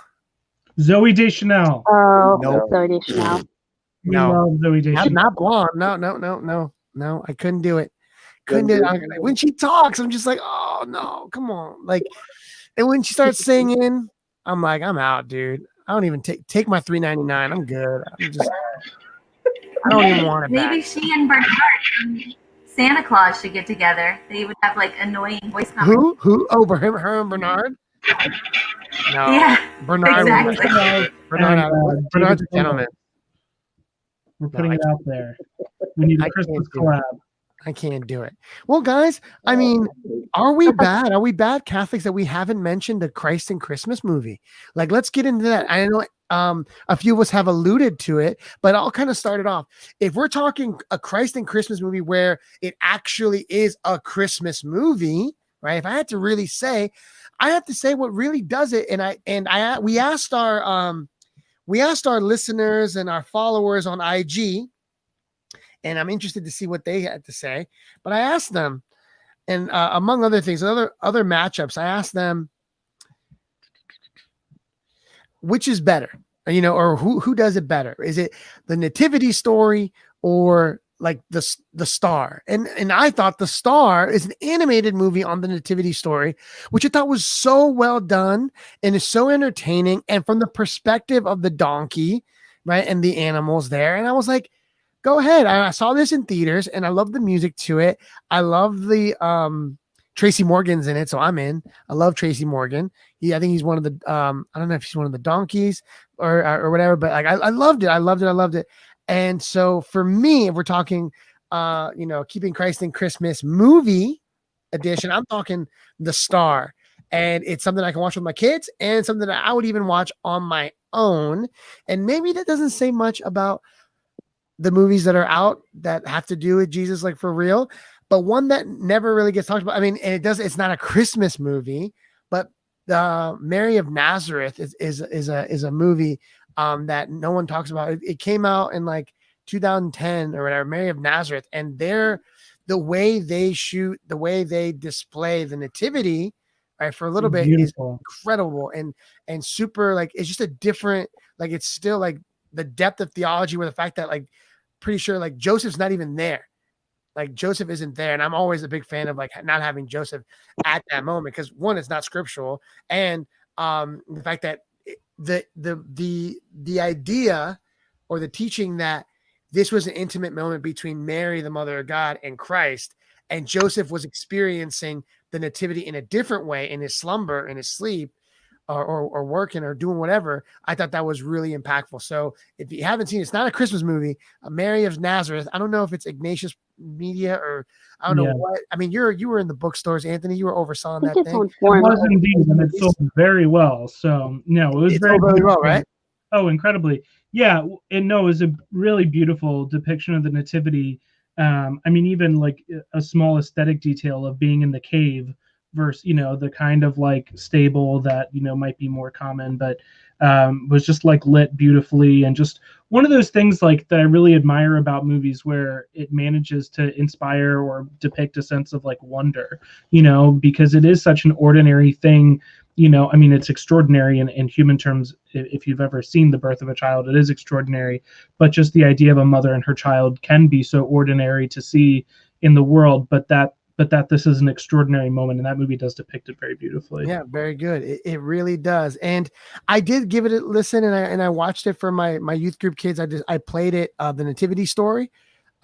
Zooey Deschanel. Oh, Nope. Zooey Deschanel. We love Zooey Deschanel. Not blonde. No. I couldn't do it. When she talks, I'm just like, oh no, come on. Like, and when she starts singing, I'm like, I'm out, dude. I don't even take my $3.99. I'm good. I don't even want it. Maybe back. she and Bernard from Santa Claus should get together. They would have like annoying voice numbers. Who? Oh, her and Bernard. No. Yeah. Bernard. Exactly. Bernard's a gentleman. We're No, putting I it out there. We need I a can't Christmas do it. collab. I can't do it. Well, guys, I mean, are we bad? Are we bad Catholics that we haven't mentioned the Christ and Christmas movie? Like, let's get into that. I know a few of us have alluded to it, but I'll kind of start it off. If we're talking a Christ and Christmas movie where it actually is a Christmas movie, right? If I had to really say, I have to say what really does it. We asked our listeners and our followers on IG, and I'm interested to see what they had to say. But I asked them, and among other things, other matchups, I asked them, which is better, or who does it better? Is it the nativity story or like the Star? And I thought the Star is an animated movie on the nativity story, which I thought was so well done and is so entertaining, and from the perspective of the donkey, right, and the animals there. And I was like, go ahead. I saw this in theaters and I love the music to it. I love the Tracy Morgan's in it, so I'm in. I love Tracy Morgan. I think he's one of the I don't know if he's one of the donkeys or whatever, but like I loved it. I loved it. And so for me, if we're talking Keeping Christ in Christmas movie edition, I'm talking the Star. And it's something I can watch with my kids and something that I would even watch on my own. And maybe that doesn't say much about the movies that are out that have to do with Jesus, like for real, but one that never really gets talked about. I mean, and it's not a Christmas movie, but Mary of Nazareth is a movie that no one talks about. It came out in like 2010 or whatever, Mary of Nazareth, and the way they shoot, the way they display the nativity, right, for a little bit Beautiful. is incredible and super, like, it's just a different, like, it's still like the depth of theology where the fact that, like, pretty sure like Joseph's not even there. Like Joseph isn't there. And I'm always a big fan of like not having Joseph at that moment, because one, it's not scriptural. And the fact that the idea or the teaching that this was an intimate moment between Mary, the mother of God, and Christ, and Joseph was experiencing the nativity in a different way in his slumber, in his sleep, or working or doing whatever. I thought that was really impactful. So if you haven't seen it, it's not a Christmas movie. Mary of Nazareth. I don't know if it's Ignatius Media or I don't know what. I mean, you were in the bookstores, Anthony. You were overselling that thing. It was indeed, and it sold very well. So no, it was very well, right? Oh, incredibly. Yeah, and no, it was a really beautiful depiction of the nativity. I mean, even like a small aesthetic detail of being in the cave versus the kind of like stable that might be more common, but was just like lit beautifully, and just one of those things like that I really admire about movies where it manages to inspire or depict a sense of like wonder, because it is such an ordinary thing. I mean, it's extraordinary in human terms. If you've ever seen The Birth of a Child, it is extraordinary, but just the idea of a mother and her child can be so ordinary to see in the world, but that this is an extraordinary moment, and that movie does depict it very beautifully. Yeah, very good. It really does. And I did give it a listen, and I watched it for my youth group kids. I played it, the Nativity Story,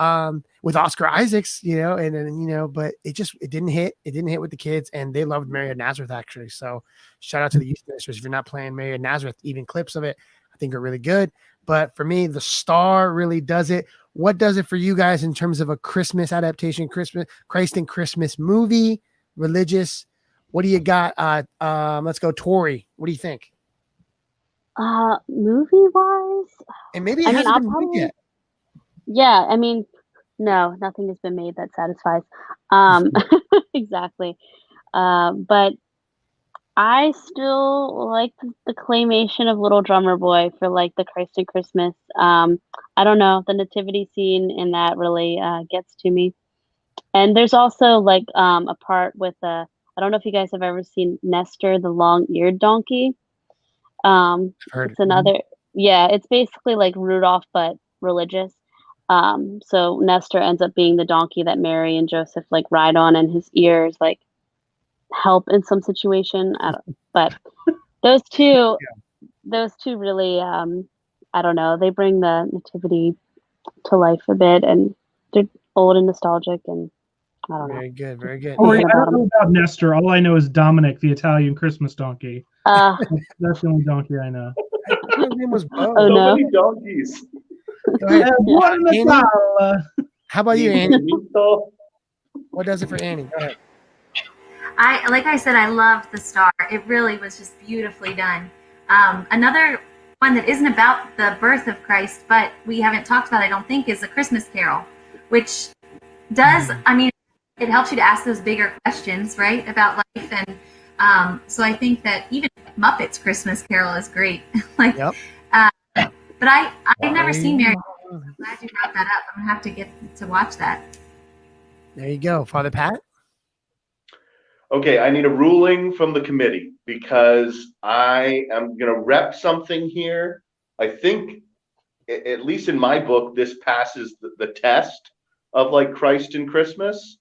with Oscar Isaacs, but it didn't hit. It didn't hit with the kids, and they loved Mary of Nazareth actually. So shout out to the youth ministers. If you're not playing Mary of Nazareth, even clips of it, I think are really good. But for me, the Star really does it. What does it for you guys in terms of a Christmas adaptation, Christ and Christmas movie, religious? What do you got? Let's go, Tori. What do you think? Movie wise, And maybe it hasn't been made yet. Yeah, I mean, no, nothing has been made that satisfies. Exactly. But I still like the claymation of Little Drummer Boy for like the Christ and Christmas. I don't know, the nativity scene in that really gets to me. And there's also like a part with I don't know if you guys have ever seen Nestor, the long-eared donkey. It's another, it's basically like Rudolph but religious. So Nestor ends up being the donkey that Mary and Joseph like ride on, and his ears like help in some situation. But those two really, I don't know, they bring the nativity to life a bit, and they're old and nostalgic, and I don't know. Very good, very good. I don't know about Nestor. All I know is Dominic, the Italian Christmas donkey. That's the only donkey I know. His name was Bo. Oh, So no. many donkeys. Go ahead. One in the Annie? sala. How about you, Annie? What does it for Annie? Go ahead. Like I said, I loved the star. It really was just beautifully done. Another one that isn't about the birth of Christ, but we haven't talked about, I don't think, is A Christmas Carol, which does, I mean, it helps you to ask those bigger questions, right, about life. And so I think that even Muppets Christmas Carol is great. Like, Yep. but I've never seen Mary. I'm glad you brought that up. I'm gonna have to get to watch that. There you go, Father Pat. Okay, I need a ruling from the committee because I am going to rep something here. I think, at least in my book, this passes the test of like Christ and Christmas.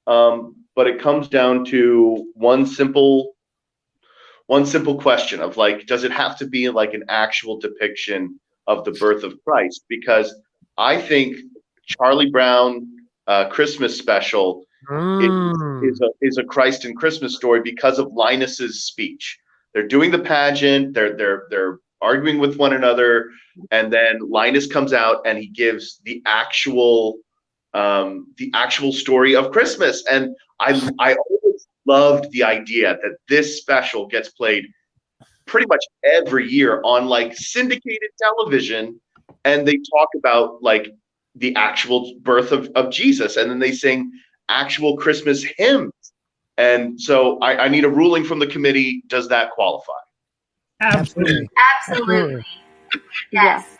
But it comes down to one simple question of like, does it have to be like an actual depiction of the birth of Christ? Because I think Charlie Brown Christmas special is a Christ and Christmas story because of Linus's speech. They're doing the pageant, they're arguing with one another, and then Linus comes out and he gives the actual story of Christmas. And I always loved the idea that this special gets played pretty much every year on like syndicated television, and they talk about like the actual birth of Jesus, and then they sing actual Christmas hymns. And so I need a ruling from the committee. Does that qualify? Absolutely. Absolutely. Yes.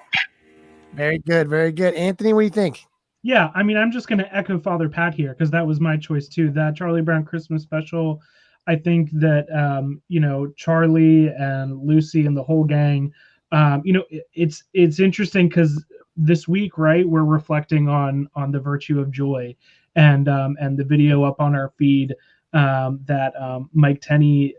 Very good, very good. Anthony, what do you think? Yeah, I mean, I'm just going to echo Father Pat here because that was my choice too. That Charlie Brown Christmas special, I think that Charlie and Lucy and the whole gang, it's interesting because this week, right, we're reflecting on the virtue of joy, and the video up on our feed that Mike Tenney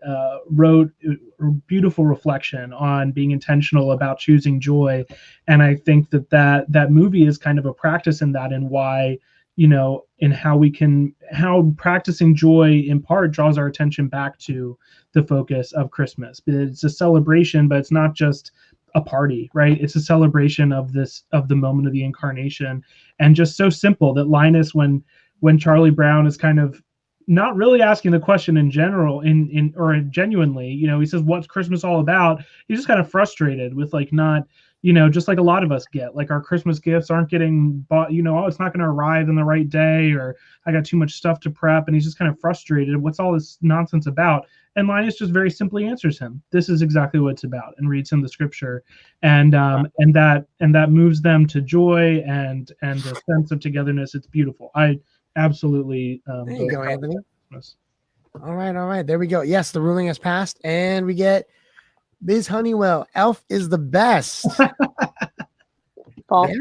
wrote a beautiful reflection on being intentional about choosing joy. And I think that movie is kind of a practice in that, and why, in how practicing joy in part draws our attention back to the focus of Christmas. It's a celebration, but it's not just a party, right? It's a celebration of the moment of the incarnation, and just so simple that Linus, when Charlie Brown is kind of not really asking the question in general, or genuinely, he says, "What's Christmas all about?" He's just kind of frustrated with like not, just like a lot of us get, like our Christmas gifts aren't getting bought, oh, it's not going to arrive in the right day, or I got too much stuff to prep, and he's just kind of frustrated. What's all this nonsense about? And Linus just very simply answers him, "This is exactly what it's about," and reads him the scripture, and that moves them to joy and a sense of togetherness. It's beautiful. I absolutely. There you go, Anthony. All right. There we go. Yes, the ruling has passed, and we get Biz Honeywell. Elf is the best. False.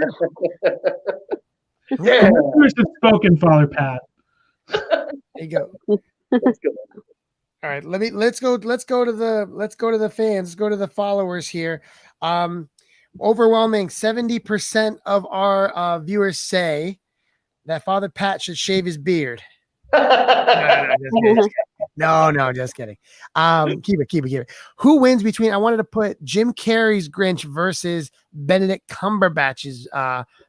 Yeah. Who's spoken, Father Pat? There you go. All right, let's go to the fans. Let's go to the followers here. Overwhelming 70% of our viewers say that Father Pat should shave his beard. No, just kidding. Keep it. Who wins between? I wanted to put Jim Carrey's Grinch versus Benedict Cumberbatch's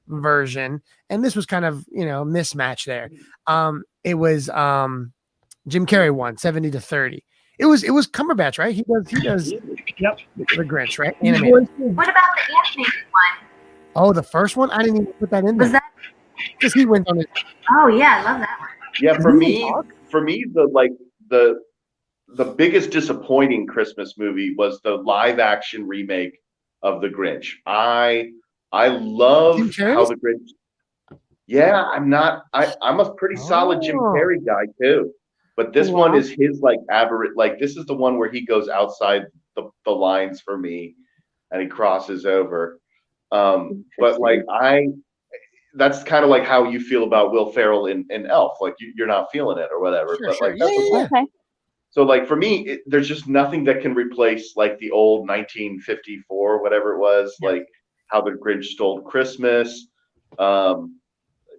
version, and this was kind of mismatch there. It was Jim Carrey won 70-30. It was Cumberbatch, right? He does. Yep. The Grinch, right? Animated. What about the animated one? Oh, the first one? I didn't even put that in there. Was that? Because he went on it. Oh yeah, I love that one. Yeah, for me, the biggest disappointing Christmas movie was the live action remake of The Grinch. I love how The Grinch. Yeah, I'm a pretty solid Jim Carrey guy too, but this one is his like aberrant. Like this is the one where he goes outside the lines for me, and he crosses over. But like that's kind of like how you feel about Will Ferrell in Elf. Like you're not feeling it or whatever. Sure, but sure. like that's Okay. So like for me, there's just nothing that can replace like the old 1954, whatever it was, like How the Grinch Stole Christmas.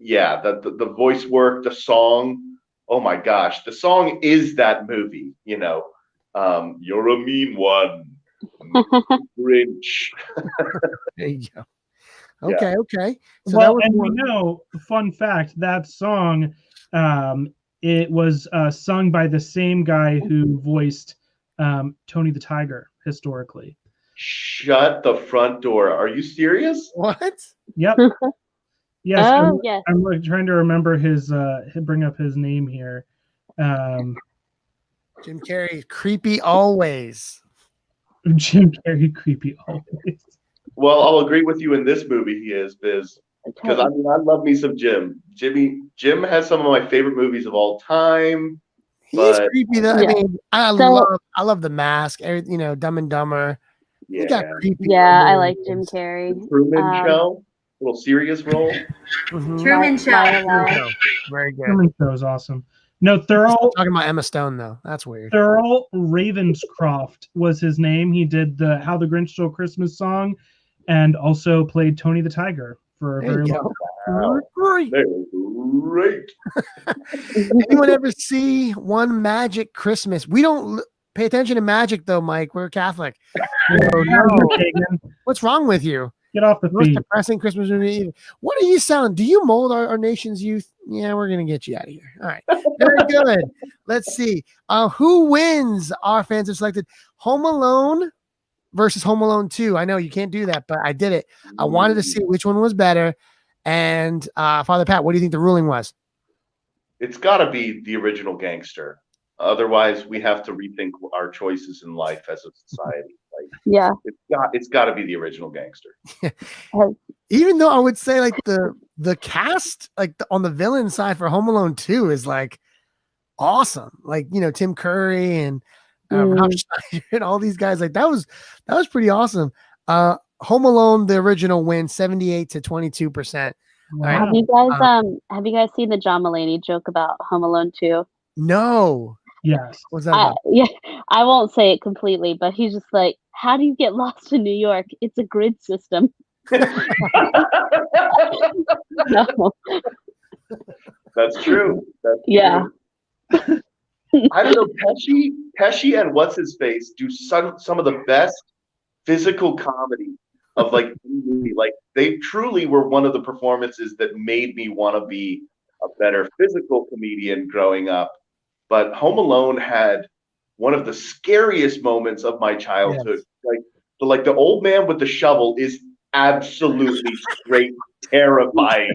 Yeah, the voice work, the song. Oh my gosh, the song is that movie. You're a mean one, Grinch. There you go. Okay, okay. So well, that was and we one. know, fun fact, that song, it was sung by the same guy who voiced Tony the Tiger historically. Shut the front door. Are you serious? What? Yep. Yes, Oh, yes. I'm like trying to remember bring up his name here. Jim Carrey, creepy always. Jim Carrey, creepy always. Well, I'll agree with you in this movie. He is Biz, because I mean I love me some Jim. Jim has some of my favorite movies of all time. He's But- creepy though. Yeah. I mean, I So- love The Mask. You know, Dumb and Dumber. He got Yeah, creepy. Yeah, I little like Jim movies. Carrey. Truman Show, little serious role. Mhm. Truman Show. Liar, liar. Show. Very good. Truman Show is awesome. No, Talking about Emma Stone though. That's weird. Thurl Ravenscroft was his name. He did the How the Grinch Stole Christmas song, and also played Tony the Tiger for a There very you long go. Wow. Great. They were great. Anyone ever see One Magic Christmas? We don't pay attention to magic though, Mike. We're Catholic. So, no. Pagan. What's wrong with you? Get off the Most feet. depressing Christmas movie. Ever. What are you selling? Do you mold our nation's youth? Yeah, we're gonna get you out of here. All right, very good. Let's see. Who wins? Our fans have selected Home Alone versus Home Alone 2. I know you can't do that, but I did it. I wanted to see which one was better. And Father Pat, what do you think the ruling was? It's got to be the original gangster. Otherwise, we have to rethink our choices in life as a society. Like Yeah. it's got to be the original gangster. Even though I would say like the cast on the villain side for Home Alone 2 is like awesome. Like, you know, Tim Curry and Rob Schneider and all these guys, like that was pretty awesome. Home Alone, the original, win 78 to 22%. Wow. Have you guys seen the John Mulaney joke about Home Alone 2? No, Yes. what's that about? Yeah, I won't say it completely, but he's just like, how do you get lost in New York? It's a grid system. No. That's true. That's Yeah. true. I don't know. Pesci and what's his face do some of the best physical comedy of like any movie. Like they truly were one of the performances that made me want to be a better physical comedian growing up. But Home Alone had one of the scariest moments of my childhood. Yes. Like the old man with the shovel is absolutely straight terrifying.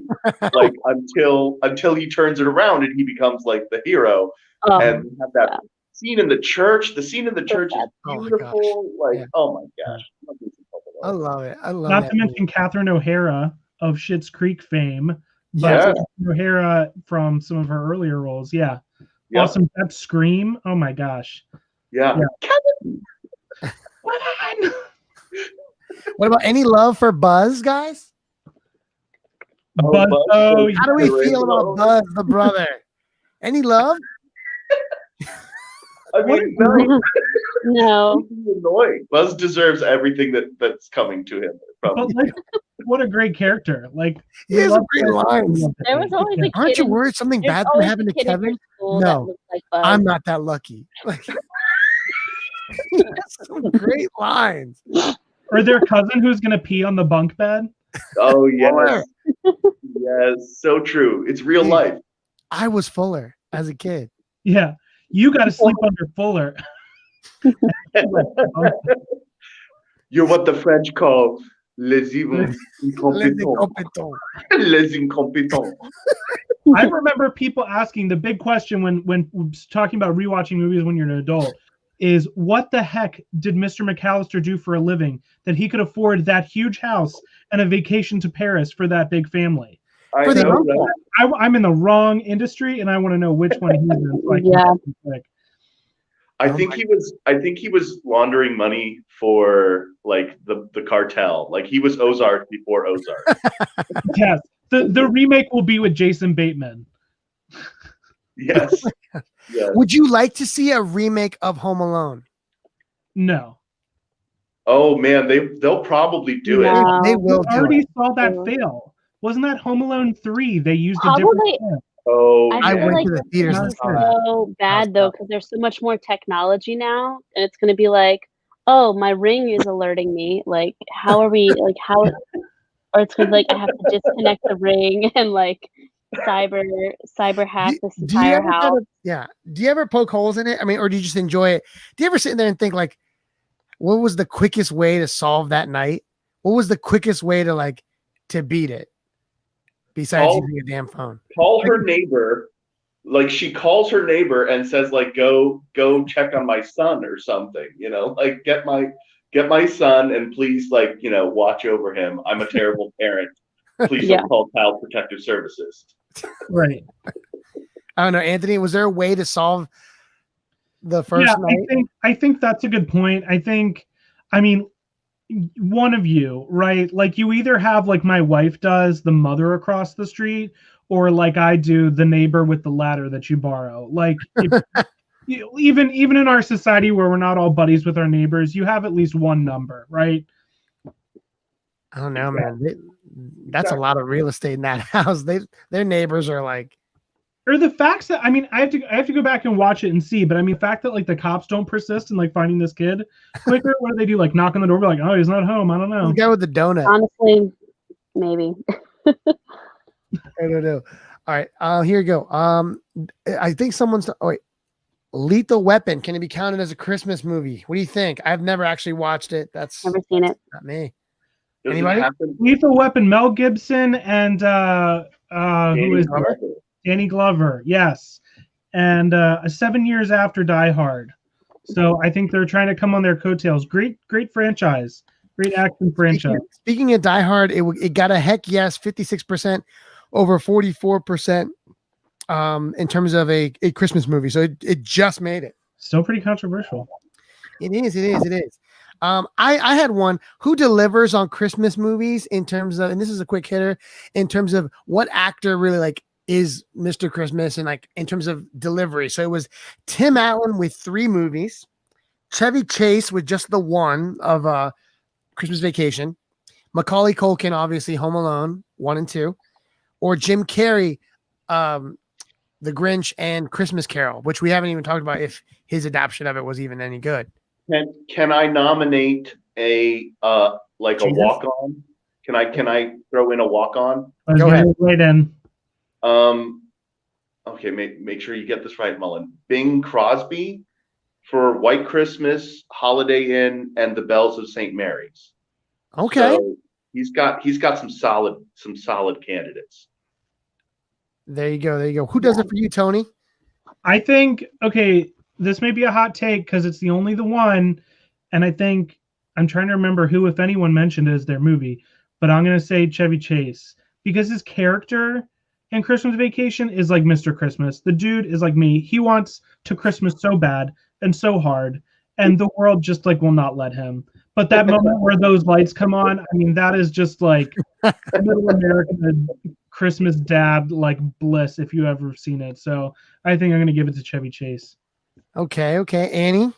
Like until he turns it around and he becomes like the hero. And we have that scene in the church. The scene in the church is Oh my beautiful. Oh my gosh. I love it. I love Not that to mention movie. Catherine O'Hara of Schitt's Creek fame, but Yeah. Catherine O'Hara from some of her earlier roles. Yeah. Yeah. Awesome. That Scream. Oh my gosh. Yeah. What about any love for Buzz, guys? Oh, Buzz, Buzz. oh, How do we Rainbow. feel about Buzz, the brother? Any love? I mean, no, No. he's annoying. Buzz deserves everything that's coming to him. but From like, what a great character. Like, He we has love great Buzz. lines. There was always a kid. Aren't you in- worried something there's bad's always gonna a happen to kid in your Kevin? school No. that looks like Buzz. I'm not that lucky. Like, he has some great lines. Or their cousin who's gonna pee on the bunk bed. oh yes, Fuller. yes, so true. It's real Hey. life. I was Fuller as a kid. Yeah. You gotta sleep under Fuller. You're what the French call les Les incompétents. incompetents. Les incompétents. I remember people asking the big question when talking about rewatching movies when you're an adult is what the heck did Mr. McAllister do for a living that he could afford that huge house and a vacation to Paris for that big family? I For the know, uncle. right? I'm in the wrong industry and I want to know which one he's in. So I can Yeah. pick. I think he was laundering money for like the cartel. Like he was Ozark before Ozark. Yes. The remake will be with Jason Bateman. Yes. Yes. Would you like to see a remake of Home Alone? No. Oh man, they'll probably do it. No. They will I do already it. saw that Yeah. fail. Wasn't that Home Alone 3? They used a Probably. different script. Oh, I feel went like to the theaters and this is saw that. so bad though, because there's so much more technology now, and it's gonna be like, oh, my Ring is alerting me. Like, how are we? Like, how? or it's because like I have to disconnect the ring and like cyber hack this Do you entire ever house. kind of, yeah? Do you ever poke holes in it? I mean, or do you just enjoy it? Do you ever sit in there and think like, what was the quickest way to solve that night? What was the quickest way to like to beat it besides Call, using a damn phone? call her neighbor. Like she calls her neighbor and says, like, go check on my son or something, like get my son and please, like, watch over him. I'm a terrible parent. Please Yeah. don't call Child Protective Services. Right. I don't know, Anthony. Was there a way to solve the first night? I think that's a good point. I mean, one of you, right? Like you either have like my wife does, the mother across the street, or like I do, the neighbor with the ladder that you borrow. Like even in our society where we're not all buddies with our neighbors, you have at least one number, right? I don't know, man. That's a lot of real estate in that house. Their neighbors are like, or the facts that I mean, I have to go back and watch it and see. But I mean, the fact that like the cops don't persist in like finding this kid quicker. What do they do? Like knock on the door, be like, oh, he's not home. I don't know. the guy with the donut. Honestly, maybe. I don't know. All right, here you go. I think someone's. Oh wait, Lethal Weapon. Can it be counted as a Christmas movie? What do you think? I've never actually watched it. That's Never seen it. not me. Does it Anybody? happen? Lethal Weapon, Mel Gibson and who is Glover? Danny Glover, yes, and 7 years after Die Hard. So I think they're trying to come on their coattails. Great franchise, great action franchise. Speaking of Die Hard, it got a heck yes, 56% over 44% in terms of a Christmas movie. So it just made it. Still pretty controversial. It is. I had one. Who delivers on Christmas movies in terms of, and this is a quick hitter, in terms of what actor really like is Mr. Christmas and like in terms of delivery. So it was Tim Allen with 3 movies, Chevy Chase with just the one of Christmas Vacation, Macaulay Culkin, obviously Home Alone 1 and 2, or Jim Carrey, The Grinch and Christmas Carol, which we haven't even talked about if his adaptation of it was even any good. Can I nominate a like a Jesus. walk-on? Can I throw in a walk-on? Go ahead. Right in. Okay, make sure you get this right, Mullen. Bing Crosby for White Christmas, Holiday Inn, and The Bells of St. Mary's. Okay. So he's got some solid candidates. There you go. Who does it for you, Tony? I think, okay, this may be a hot take because it's the one, and I think I'm trying to remember who, if anyone, mentioned it as their movie, but I'm going to say Chevy Chase because his character in Christmas Vacation is like Mr. Christmas. The dude is like me. He wants to Christmas so bad and so hard, and the world just like will not let him. But that moment where those lights come on, I mean, that is just like middle American Christmas dad like bliss if you ever seen it. So I think I'm going to give it to Chevy Chase. Okay. Annie,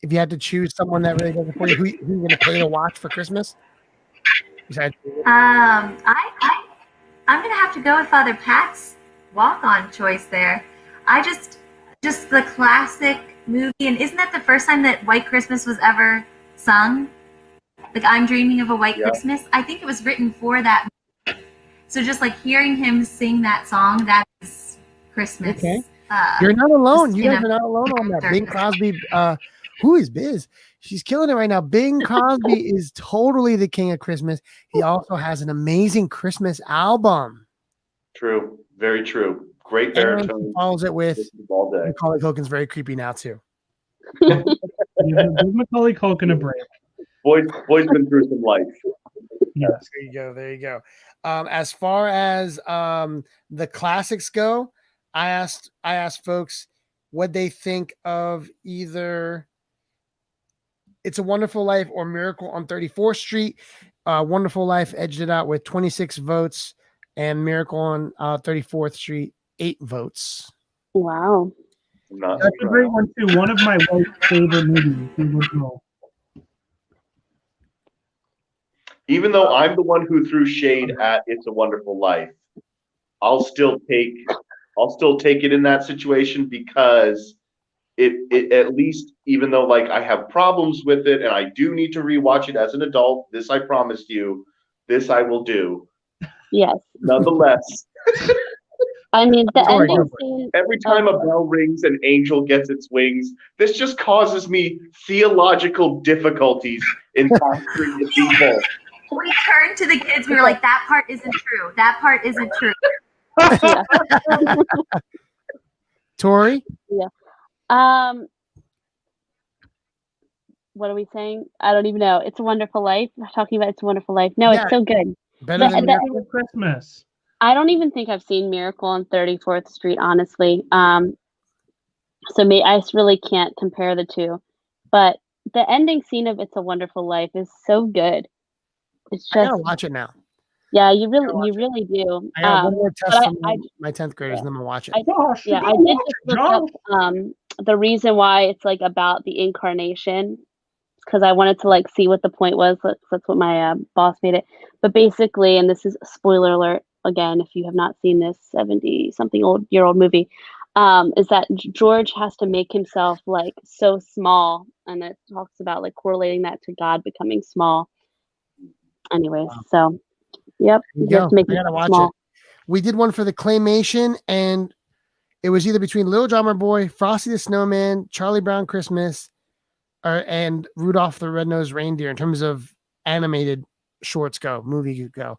if you had to choose someone that really does it for you, who you going to pay to watch for Christmas? Besides, I'm gonna have to go with Father Pat's walk-on choice there. I just the classic movie, and isn't that the first time that White Christmas was ever sung? Like I'm Dreaming of a White Christmas. I think it was written for that movie. So just like hearing him sing that song, that is Christmas. Okay. You're not alone. You you guys know, are not alone on that. Bing Crosby, who is Biz? She's killing it right now. Bing Crosby is totally the king of Christmas. He also has an amazing Christmas album. True, very true. Great And baritone. he follows it with All day. Macaulay Culkin's very creepy now too. Give Macaulay Culkin a break. Boy's been through some life. Yes. There you go. As far as the classics go, I asked folks what they think of either It's a Wonderful Life or Miracle on 34th Street. Wonderful Life edged it out with 26 votes, and Miracle on 34th Street 8 votes. Wow. That's a great one too. One of my wife's favorite movies, the original. Even though I'm the one who threw shade at It's a Wonderful Life, I'll still take it in that situation because it at least, even though like I have problems with it and I do need to rewatch it as an adult, this I promised you, this I will do. Yes. Nonetheless, I mean, the Sorry, go ending for scene. every time a bell rings, an angel gets its wings. This just causes me theological difficulties in pastoring the people. We turned to the kids. We were like, "That part isn't true. That part isn't true." Yeah. Tori? What are we saying? I don't even know. It's a Wonderful Life. We're talking about It's a Wonderful Life. No, Yeah. it's so good. Better than The- Christmas. I don't even think I've seen Miracle on 34th Street, honestly. So I just really can't compare the two. But the ending scene of It's a Wonderful Life is so good. It's I just, gotta watch it now. yeah, you watch really do. I got one more test but from I- my 10th graders, and then I'm gonna watch it. Gosh, Yeah, you I gotta did watch just it, look Josh. up the reason why it's like about the incarnation, because I wanted to like see what the point was. That's what my boss made it. But basically, and this is a spoiler alert again, if you have not seen this 70-something-year-old movie, is that George has to make himself like so small, and it talks about like correlating that to God becoming small. Anyways, so yep, There you you have go. to make I gotta yourself watch small. it. We did one for the claymation, and it was either between Little Drummer Boy, Frosty the Snowman, Charlie Brown Christmas, and Rudolph the Red-Nosed Reindeer in terms of animated shorts movie go.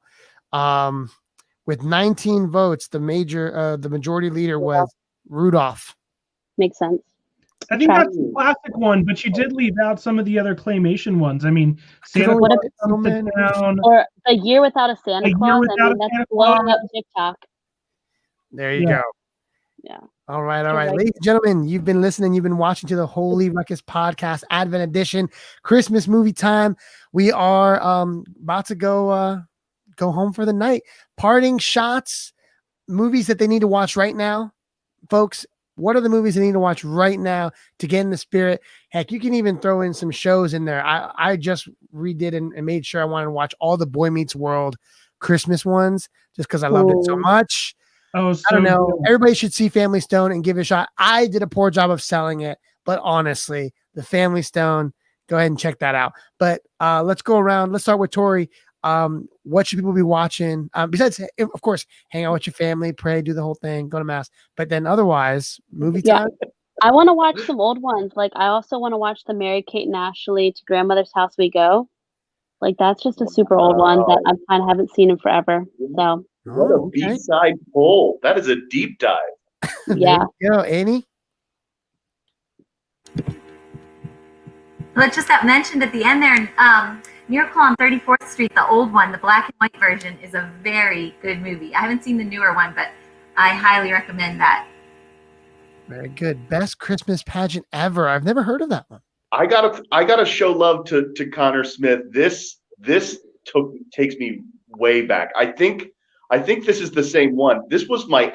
With 19 votes, the majority leader was Rudolph. Makes sense. I think Track. that's the classic one, but you did leave out some of the other claymation ones. I mean, Santa only Claus fit so comes to many. town. Or A Year Without a A Santa Year Claus. Without a That's Santa blowing up Claus. TikTok. There you Yeah. go. Yeah. All right. Correct. Ladies and gentlemen, you've been listening. You've been watching to the Holy Ruckus Podcast Advent Edition, Christmas movie time. We are about to go home for the night. Parting shots, movies that they need to watch right now. Folks, what are the movies they need to watch right now to get in the spirit? Heck, you can even throw in some shows in there. I just redid and made sure I wanted to watch all the Boy Meets World Christmas ones just because I loved it so Ooh. much. Oh, so I don't know. good. Everybody should see Family Stone and give it a shot. I did a poor job of selling it, but honestly, the Family Stone, go ahead and check that out. But let's go around. Let's start with Tori. What should people be watching? Besides, of course, hang out with your family, pray, do the whole thing, go to mass. But then otherwise, movie Yeah. time. I want to watch some old ones. Like I also want to watch the Mary Kate and Ashley To Grandmother's House We Go. Like that's just a super old one that I kind of haven't seen in forever. So What a B-side pull. That is a deep dive. yeah. There you go, Annie. Let's just have mentioned at the end there, Miracle on 34th Street, the old one, the black and white version, is a very good movie. I haven't seen the newer one, but I highly recommend that. Very good. Best Christmas pageant ever. I've never heard of that one. I gotta show love to Connor Smith. This takes me way back. I think this is the same one. This was my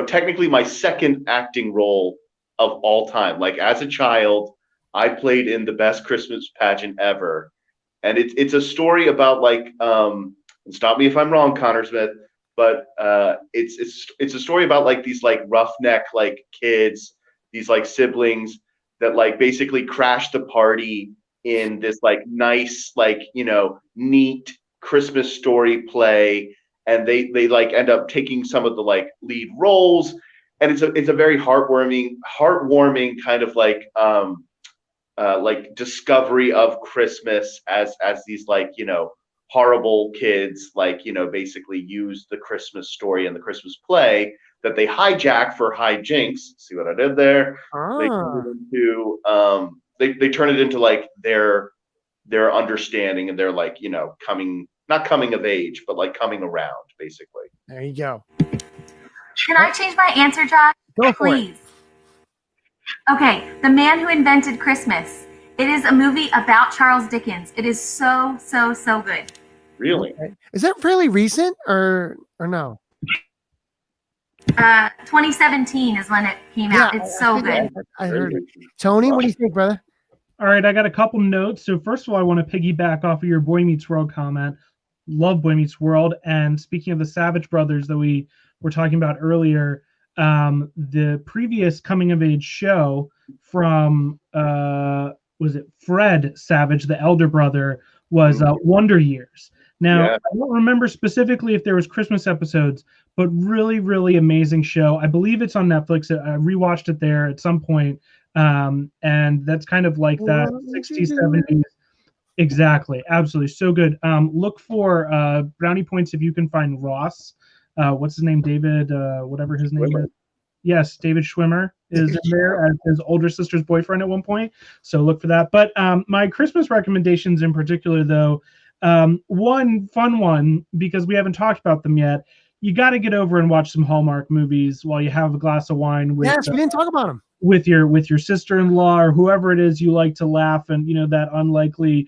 technically my second acting role of all time. Like as a child, I played in the best Christmas pageant ever. And it's a story about like and stop me if I'm wrong, Connor Smith, but it's a story about like these like roughneck like kids, these like siblings that like basically crash the party in this like nice, like, neat Christmas story play. And they like end up taking some of the like lead roles. And it's a very heartwarming kind of like discovery of Christmas as these like, horrible kids, like, basically use the Christmas story and the Christmas play that they hijack for hijinks. See what I did there? They turn it into they turn it into like their understanding and their like, not coming of age, but like coming around, basically. There you go. Can I change my answer, Josh? Go for it. Please. Okay, The Man Who Invented Christmas. It is a movie about Charles Dickens. It is so, so, so good. Really? Okay. Is that fairly recent or no? 2017 is when it came out. It's so good. I heard it. Tony, what do you think, brother? All right, I got a couple notes. So first of all, I want to piggyback off of your Boy Meets World comment. Love Boy Meets World. And speaking of the Savage Brothers that we were talking about earlier, the previous coming of age show from was it Fred Savage, the elder brother, was Wonder Years. Now, Yeah. I don't remember specifically if there was Christmas episodes, but really, really amazing show. I believe it's on Netflix. I rewatched it there at some point. And that's kind of like that 60s, 70s. Exactly. Absolutely. So good. Look for brownie points if you can find Ross. What's his name? David, whatever his name is. Yes, David Schwimmer is in there as his older sister's boyfriend at one point. So look for that. But my Christmas recommendations in particular, though, one fun one, because we haven't talked about them yet. You got to get over and watch some Hallmark movies while you have a glass of wine. With, yes, we didn't talk about them. With your sister-in-law or whoever it is you like to laugh and, that unlikely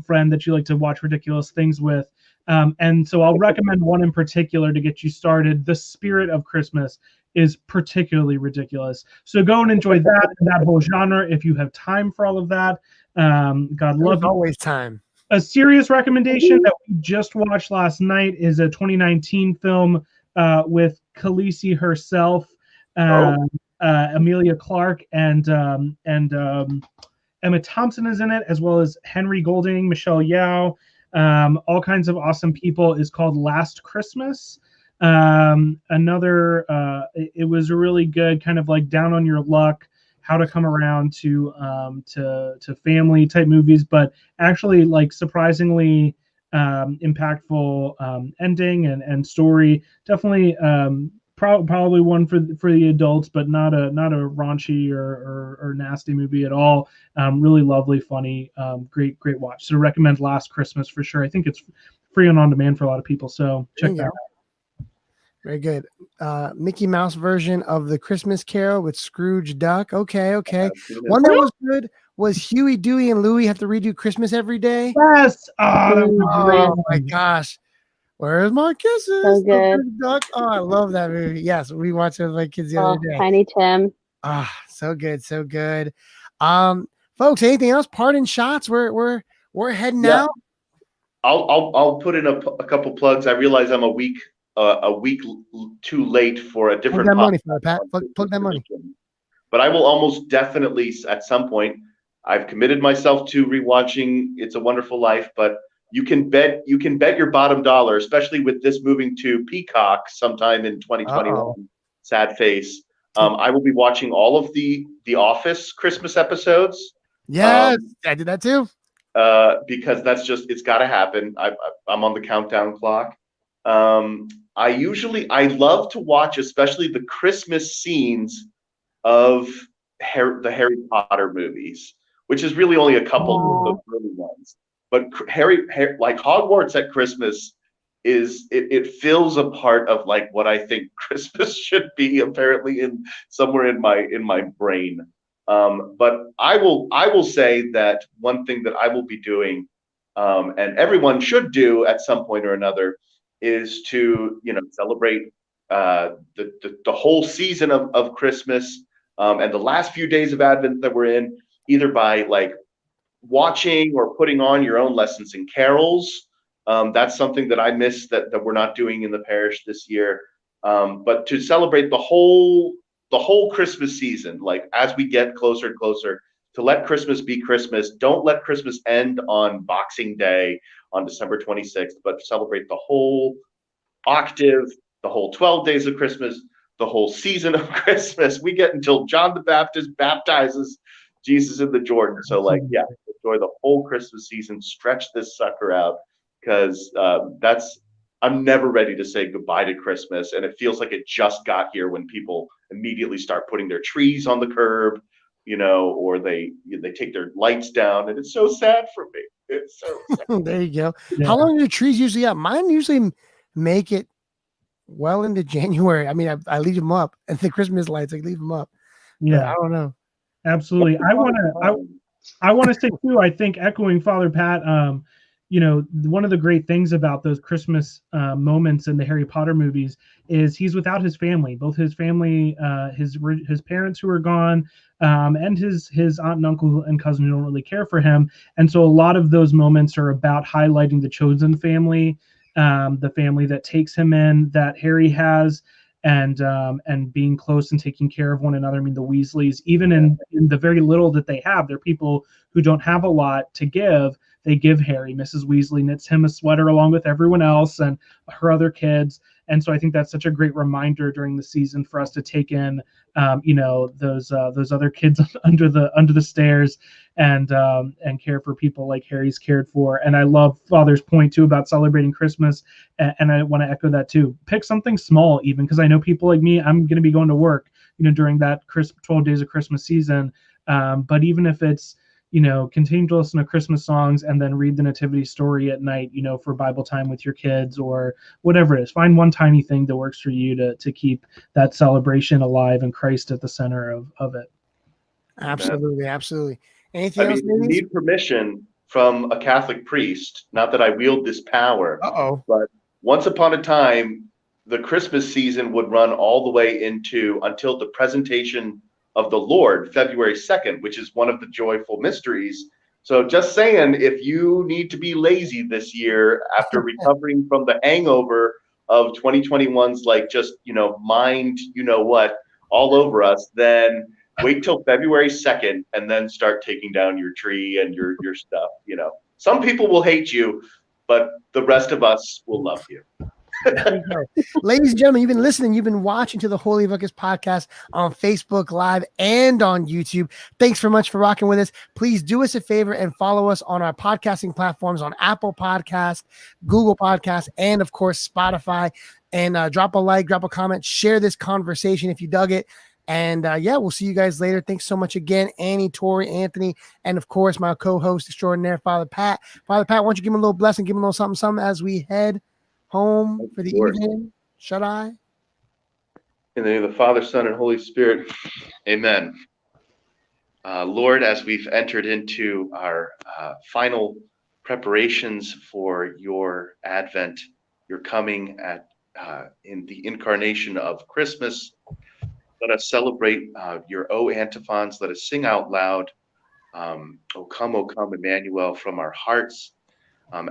friend that you like to watch ridiculous things with. And so I'll recommend one in particular to get you started. The Spirit of Christmas is particularly ridiculous. So go and enjoy that whole genre if you have time for all of that. God love you. Always time. A serious recommendation that we just watched last night is a 2019 film with Khaleesi herself, Amelia Clarke, and Emma Thompson is in it, as well as Henry Golding, Michelle Yeoh, all kinds of awesome people. Is called Last Christmas. It was a really good kind of like down on your luck, how to come around to family type movies, but actually like surprisingly impactful ending and story. Definitely probably one for the adults, but not a raunchy or nasty movie at all. Really lovely, funny, great watch. So recommend Last Christmas for sure. I think it's free and on demand for a lot of people, so check that out. Very good. Mickey Mouse version of the Christmas Carol with Scrooge Duck. Okay. One that was good was Huey, Dewey, and Louie have to redo Christmas every day. Yes. Oh my gosh. Where's my kisses? So good. Duck. Oh, I love that movie. Yes, we watched it with my kids the other day. Tiny Tim. So good, so good. Folks, anything else? Parting shots. We're heading out. I'll put in a couple plugs. I realize I'm a week too late for a different. Plug that money, Pat. Plug that money. But I will almost definitely at some point. I've committed myself to rewatching It's a Wonderful Life, but you can bet your bottom dollar, especially with this moving to Peacock sometime in 2021. Sad face. I will be watching all of the Office Christmas episodes. Yes, I did that too. Because it's got to happen. I'm on the countdown clock. I love to watch, especially the Christmas scenes of the Harry Potter movies, which is really only a couple of early ones. But Harry, like Hogwarts at Christmas, it fills a part of like what I think Christmas should be. Apparently, somewhere in my brain. But I will say that one thing that I will be doing, and everyone should do at some point or another, is to celebrate the whole season of Christmas and the last few days of Advent that we're in, either by like watching or putting on your own lessons and carols. That's something that I miss that we're not doing in the parish this year. But to celebrate the whole Christmas season, like as we get closer and closer, to let Christmas be Christmas. Don't let Christmas end on Boxing Day on December 26th, but celebrate the whole octave, the whole 12 days of Christmas, the whole season of Christmas. We get until John the Baptist baptizes Jesus in the Jordan. So enjoy the whole Christmas season, stretch this sucker out, because I'm never ready to say goodbye to Christmas. And it feels like it just got here when people immediately start putting their trees on the curb, or they take their lights down. And it's so sad for me. It's so sad. There you go. Yeah. How long are your trees usually up? Mine usually make it well into January. I mean, I leave them up, and the Christmas lights, I leave them up. Yeah. But I don't know. Absolutely. I want to say too, I think echoing Father Pat, one of the great things about those Christmas moments in the Harry Potter movies is he's without his family, both his family, his parents who are gone, and his aunt and uncle and cousin who don't really care for him. And so a lot of those moments are about highlighting the chosen family, the family that takes him in, that Harry has. and being close and taking care of one another. I mean, the Weasleys, even in the very little that they have, they're people who don't have a lot to give. They give Harry. Mrs. Weasley knits him a sweater along with everyone else and her other kids. And so I think that's such a great reminder during the season for us to take in, those other kids under the stairs and care for people like Harry's cared for. And I love Father's point too about celebrating Christmas. And I want to echo that too. Pick something small, even because I know people like me, I'm going to be going to work, during that 12 days of Christmas season. But even if it's, continue to listen to Christmas songs and then read the nativity story at night, for Bible time with your kids or whatever it is. Find one tiny thing that works for you to keep that celebration alive and Christ at the center of it. Absolutely. Absolutely. Anything else? You need permission from a Catholic priest. Not that I wield this power. But once upon a time, the Christmas season would run all the way until the presentation of the Lord, February 2nd, which is one of the joyful mysteries. So just saying, if you need to be lazy this year after recovering from the hangover of 2021's mind, all over us, then wait till February 2nd and then start taking down your tree and your stuff. Some people will hate you, but the rest of us will love you. Ladies and gentlemen, you've been listening, you've been watching to the Holy Ruckus podcast on Facebook Live and on YouTube. Thanks very much for rocking with us. Please do us a favor and follow us on our podcasting platforms on Apple Podcast, Google Podcast, and of course Spotify. And drop a like, drop a comment, share this conversation if you dug it. And we'll see you guys later. Thanks so much again, Annie, Tori, Anthony, and of course my co-host extraordinaire, Father Pat. Father Pat, why don't you give him a little blessing, give him a little something as we head home for the evening? Shall I? In the name of the Father, Son, and Holy Spirit, amen. Lord, as we've entered into our final preparations for your advent, your coming in the incarnation of Christmas, let us celebrate your O antiphons. Let us sing out loud, O come, Emmanuel, from our hearts,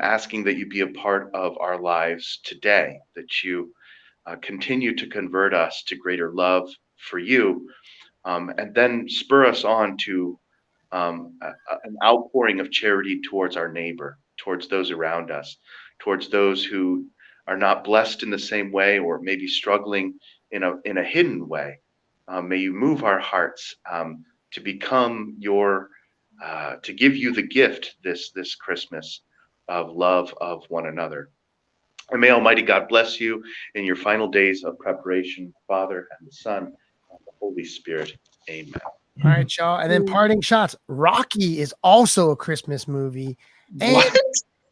asking that you be a part of our lives today, that you continue to convert us to greater love for you, and then spur us on to an outpouring of charity towards our neighbor, towards those around us, towards those who are not blessed in the same way or maybe struggling in a hidden way. May you move our hearts to become to give you the gift this Christmas of love of one another. And may Almighty God bless you in your final days of preparation, Father and the Son and the Holy Spirit. Amen. All right, y'all. And then parting shots. Rocky is also a Christmas movie. And What?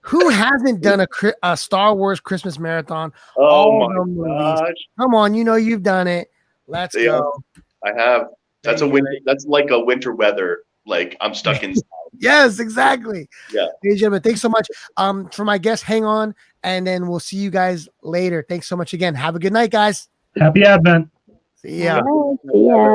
who hasn't done a Star Wars Christmas marathon? Oh my gosh. Come on, you've done it. Let's go. I have. That's that's like a winter weather. Like I'm stuck inside. Yes, exactly. Yeah. Ladies and gentlemen, thanks so much. For my guests, hang on, and then we'll see you guys later. Thanks so much again. Have a good night, guys. Happy Advent. See ya. See ya.